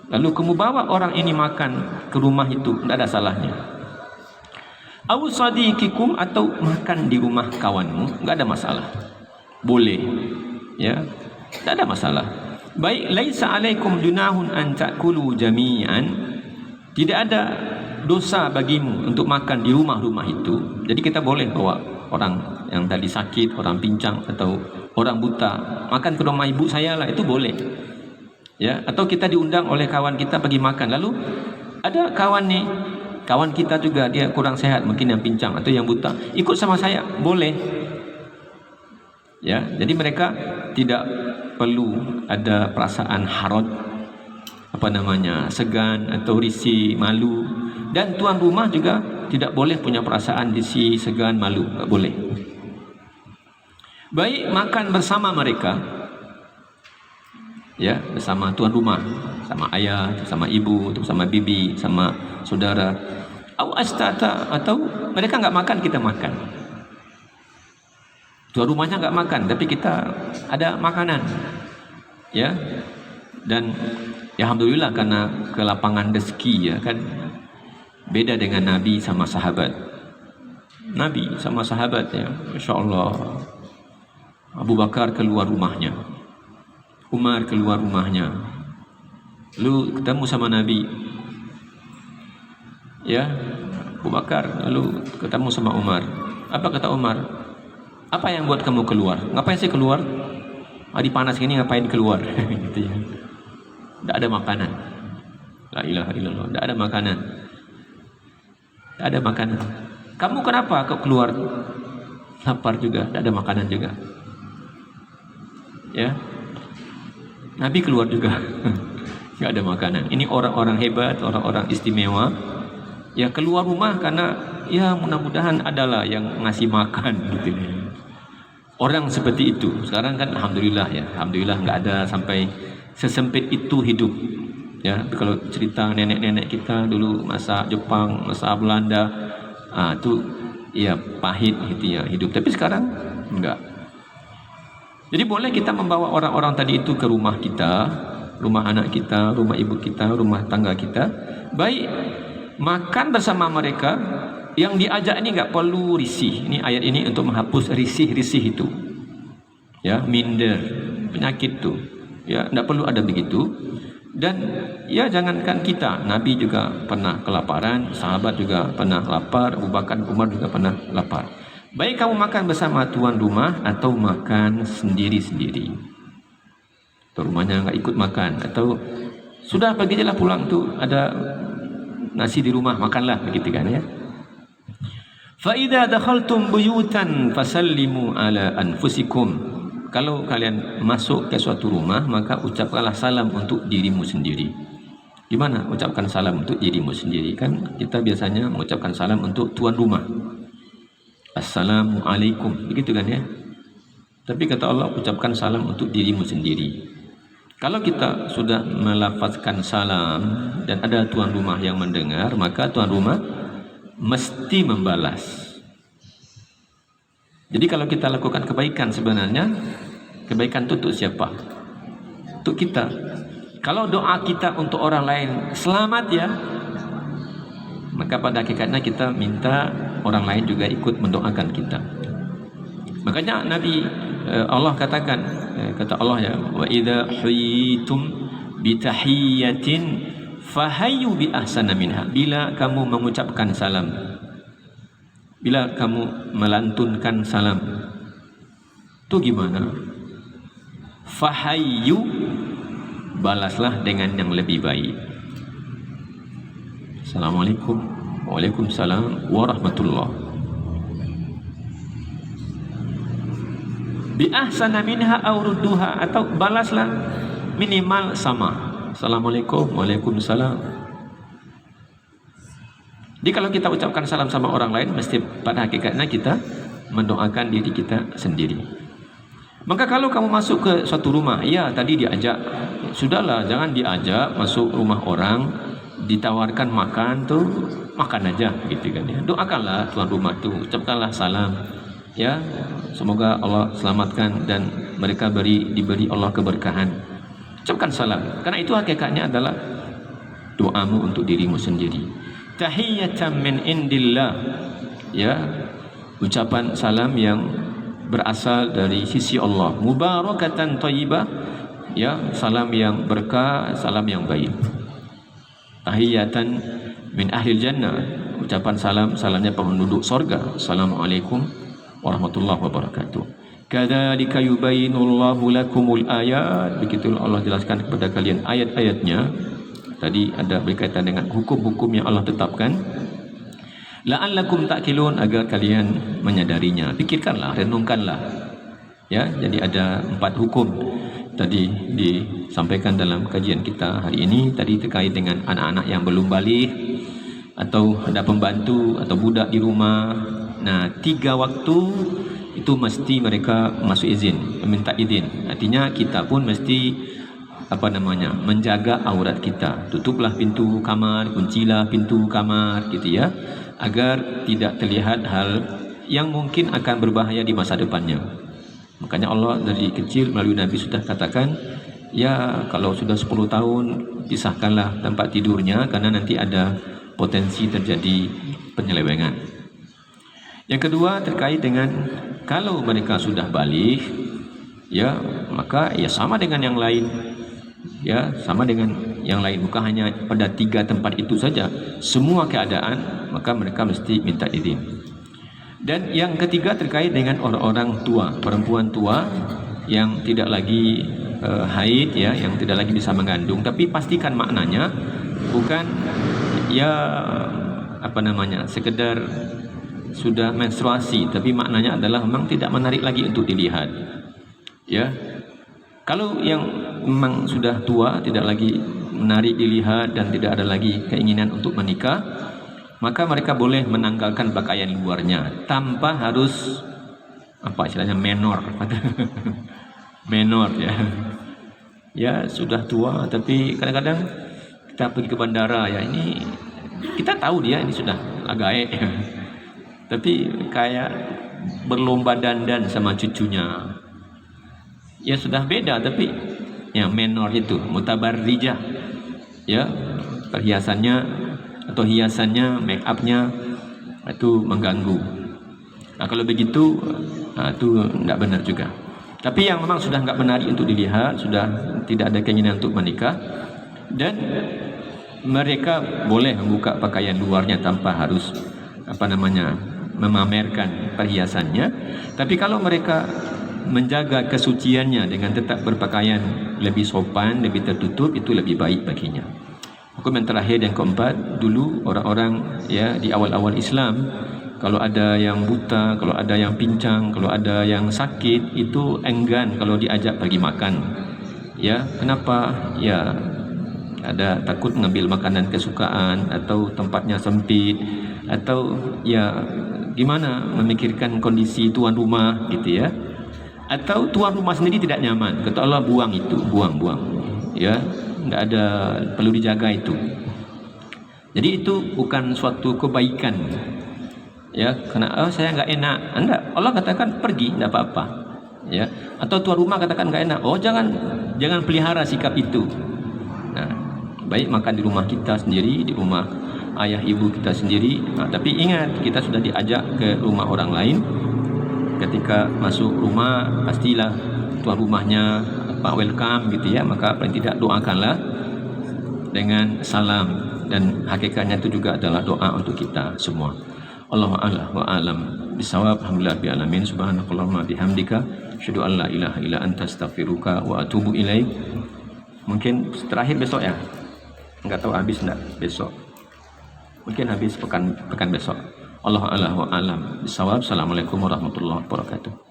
lalu kamu bawa orang ini makan ke rumah itu, tidak ada salahnya. Au sadiqikum, atau makan di rumah kawanmu, tidak ada masalah, boleh, ya, tidak ada masalah. Baik, laisa alaikum junahun an ta'kulu jami'an, tidak ada dosa bagimu untuk makan di rumah-rumah itu. Jadi kita boleh bawa orang yang tadi sakit, orang pincang atau orang buta, makan ke rumah ibu saya lah, itu boleh, ya. Atau kita diundang oleh kawan kita pergi makan, lalu ada kawan kita juga dia kurang sehat, mungkin yang pincang atau yang buta, ikut sama saya, boleh, ya. Jadi mereka tidak perlu ada perasaan haraj, segan atau risih, malu. Dan tuan rumah juga tidak boleh punya perasaan risih, segan, malu, tak boleh. Baik, makan bersama mereka, ya, bersama tuan rumah, sama ayah, sama ibu, sama bibi, sama saudara. Au astata, atau mereka enggak makan, kita makan. Tuan rumahnya enggak makan, tapi kita ada makanan, ya. Dan ya, alhamdulillah, karena kelapangan rezeki, ya kan, beda dengan Nabi sama sahabat. Nabi sama sahabat, ya, Masya Allah, Abu Bakar keluar rumahnya, Umar keluar rumahnya, lalu ketemu sama Nabi, ya, Abu Bakar lalu ketemu sama Umar. Apa kata Umar? Apa yang buat kamu keluar? Ngapain sih keluar? Hari panas gini ngapain keluar? Gitu ya. Tidak ada makanan. La ilaha illallah. Tidak ada makanan. Tidak ada makanan. Kamu kenapa kau keluar? Lapar juga. Tidak ada makanan juga. Ya. Nabi keluar juga. Tidak ada makanan. Ini orang-orang hebat, orang-orang istimewa. Ya, keluar rumah karena ya mudah-mudahan adalah yang ngasih makan gitu ya. Orang seperti itu sekarang kan alhamdulillah, ya, alhamdulillah nggak ada sampai sesempit itu hidup, ya. Kalau cerita nenek-nenek kita dulu masa Jepang, masa Belanda, itu ya pahit gitu ya hidup, tapi sekarang enggak. Jadi boleh kita membawa orang-orang tadi itu ke rumah kita, rumah anak kita, rumah ibu kita, rumah tangga kita, baik makan bersama mereka. Yang diajak ini nggak perlu risih. Ini ayat ini untuk menghapus risih-risih itu, ya, minder, penyakit itu, ya, nggak perlu ada begitu. Dan ya jangankan kita, Nabi juga pernah kelaparan, sahabat juga pernah lapar, Abu Bakar, Umar juga pernah lapar. Baik kamu makan bersama tuan rumah atau makan sendiri-sendiri. Tuan rumahnya nggak ikut makan, atau sudah pergi aja lah pulang tuh, ada nasi di rumah, makanlah, begitu kan, ya. Fa-idza dakhaltum buyutan fasallimu ala anfusikum. Kalau kalian masuk ke suatu rumah, maka ucapkanlah salam untuk dirimu sendiri. Gimana ucapkan salam untuk dirimu sendiri? Kan kita biasanya mengucapkan salam untuk tuan rumah. Assalamualaikum, begitu kan, ya. Tapi kata Allah, ucapkan salam untuk dirimu sendiri. Kalau kita sudah melafazkan salam dan ada tuan rumah yang mendengar, maka tuan rumah mesti membalas. Jadi kalau kita lakukan kebaikan, sebenarnya kebaikan itu untuk siapa? Untuk kita. Kalau doa kita untuk orang lain selamat, ya, maka pada hakikatnya kita minta orang lain juga ikut mendoakan kita. Makanya Nabi Allah katakan, kata Allah, ya, wa idza huyitum bi tahiyyatin fahayyu bi ahsana minha. Bila kamu mengucapkan salam, bila kamu melantunkan salam, itu gimana? Fahayyu, balaslah dengan yang lebih baik. Assalamualaikum, waalaikumsalam warahmatullah. Bi ahsana minha aw rudduha, atau balaslah minimal sama. Assalamualaikum, waalaikumsalam. Jadi kalau kita ucapkan salam sama orang lain, mesti pada hakikatnya kita mendoakan diri kita sendiri. Maka kalau kamu masuk ke suatu rumah, ya tadi diajak, sudahlah jangan diajak masuk rumah orang, ditawarkan makan tuh makan aja gitu kan ya. Doakanlah tuan rumah tuh, ucapkanlah salam. Ya, semoga Allah selamatkan dan mereka diberi Allah keberkahan. Ucapkan salam, karena itu hakikatnya adalah doamu untuk dirimu sendiri. Tahiyatan min indillah, ya, ucapan salam yang berasal dari sisi Allah, mubarakatan thayyibah, ya, salam yang berkah, salam yang baik. Tahiyatan min ahlil jannah, ucapan salamnya penduduk surga. Assalamualaikum warahmatullahi wabarakatuh. Kadzalika yubayyinullahu lakumul ayat, begitu Allah jelaskan kepada kalian ayat-ayatnya. Tadi ada berkaitan dengan hukum-hukum yang Allah tetapkan. La'allakum ta'qilun, agar kalian menyadarinya. Pikirkanlah, renungkanlah. Ya, jadi ada 4 hukum tadi disampaikan dalam kajian kita hari ini. Tadi terkait dengan anak-anak yang belum balik, atau ada pembantu atau budak di rumah. Nah, 3 waktu itu mesti mereka masuk izin, meminta izin. Artinya kita pun mesti menjaga aurat kita. Tutuplah pintu kamar, kuncilah pintu kamar gitu ya, agar tidak terlihat hal yang mungkin akan berbahaya di masa depannya. Makanya Allah dari kecil melalui Nabi sudah katakan, ya kalau sudah 10 tahun pisahkanlah tempat tidurnya, karena nanti ada potensi terjadi penyelewengan. Yang kedua terkait dengan kalau mereka sudah balik, ya maka ya sama dengan yang lain. Ya, sama dengan yang lain, bukan hanya pada 3 tempat itu saja, semua keadaan maka mereka mesti minta izin. Dan yang ketiga terkait dengan orang-orang tua, perempuan tua yang tidak lagi haid, ya, yang tidak lagi bisa mengandung, tapi pastikan maknanya bukan ya sekedar sudah menstruasi, tapi maknanya adalah memang tidak menarik lagi untuk dilihat. Ya, kalau yang memang sudah tua, tidak lagi menarik dilihat dan tidak ada lagi keinginan untuk menikah, maka mereka boleh menanggalkan pakaian luarnya tanpa harus istilahnya menor. Menor ya. Ya sudah tua, tapi kadang-kadang kita pergi ke bandara, ya ini kita tahu dia ini sudah agak ya. Tapi kayak berlomba dandan sama cucunya. Ya sudah beda, tapi yang menor itu mutabarrijah, ya, perhiasannya atau hiasannya, make upnya itu mengganggu. Nah kalau begitu, itu tidak benar juga. Tapi yang memang sudah nggak menarik untuk dilihat, sudah tidak ada keinginan untuk menikah, dan mereka boleh membuka pakaian luarnya tanpa harus memamerkan perhiasannya. Tapi kalau mereka menjaga kesuciannya dengan tetap berpakaian lebih sopan, lebih tertutup, itu lebih baik baginya. Hukum yang terakhir dan keempat, dulu orang-orang ya di awal-awal Islam, kalau ada yang buta, kalau ada yang pincang, kalau ada yang sakit, itu enggan kalau diajak pergi makan. Ya, kenapa? Ya ada takut mengambil makanan kesukaan, atau tempatnya sempit, atau ya gimana memikirkan kondisi tuan rumah gitu ya. Atau tuan rumah sendiri tidak nyaman, kata Allah buang itu, buang, ya, tidak ada, perlu dijaga itu. Jadi itu bukan suatu kebaikan, ya, karena saya nggak enak, enggak, Allah katakan pergi, tidak apa-apa, ya. Atau tuan rumah katakan nggak enak, jangan pelihara sikap itu. Nah, baik makan di rumah kita sendiri, di rumah ayah ibu kita sendiri. Nah, tapi ingat, kita sudah diajak ke rumah orang lain. Ketika masuk rumah, pastilah tuan rumahnya welcome gitu ya, maka paling tidak doakanlah dengan salam, dan hakikatnya itu juga adalah doa untuk kita semua. Allahu a'lam bishawab. Alhamdulillahirabbil alamin. Subhanakallahumma bihamdika asyhadu an la ilaha illa anta astaghfiruka wa atubu ilaik. Mungkin terakhir besok ya, nggak tahu habis enggak besok, mungkin habis pekan besok. Allahu a'lam bishawab. Assalamualaikum warahmatullahi wabarakatuh.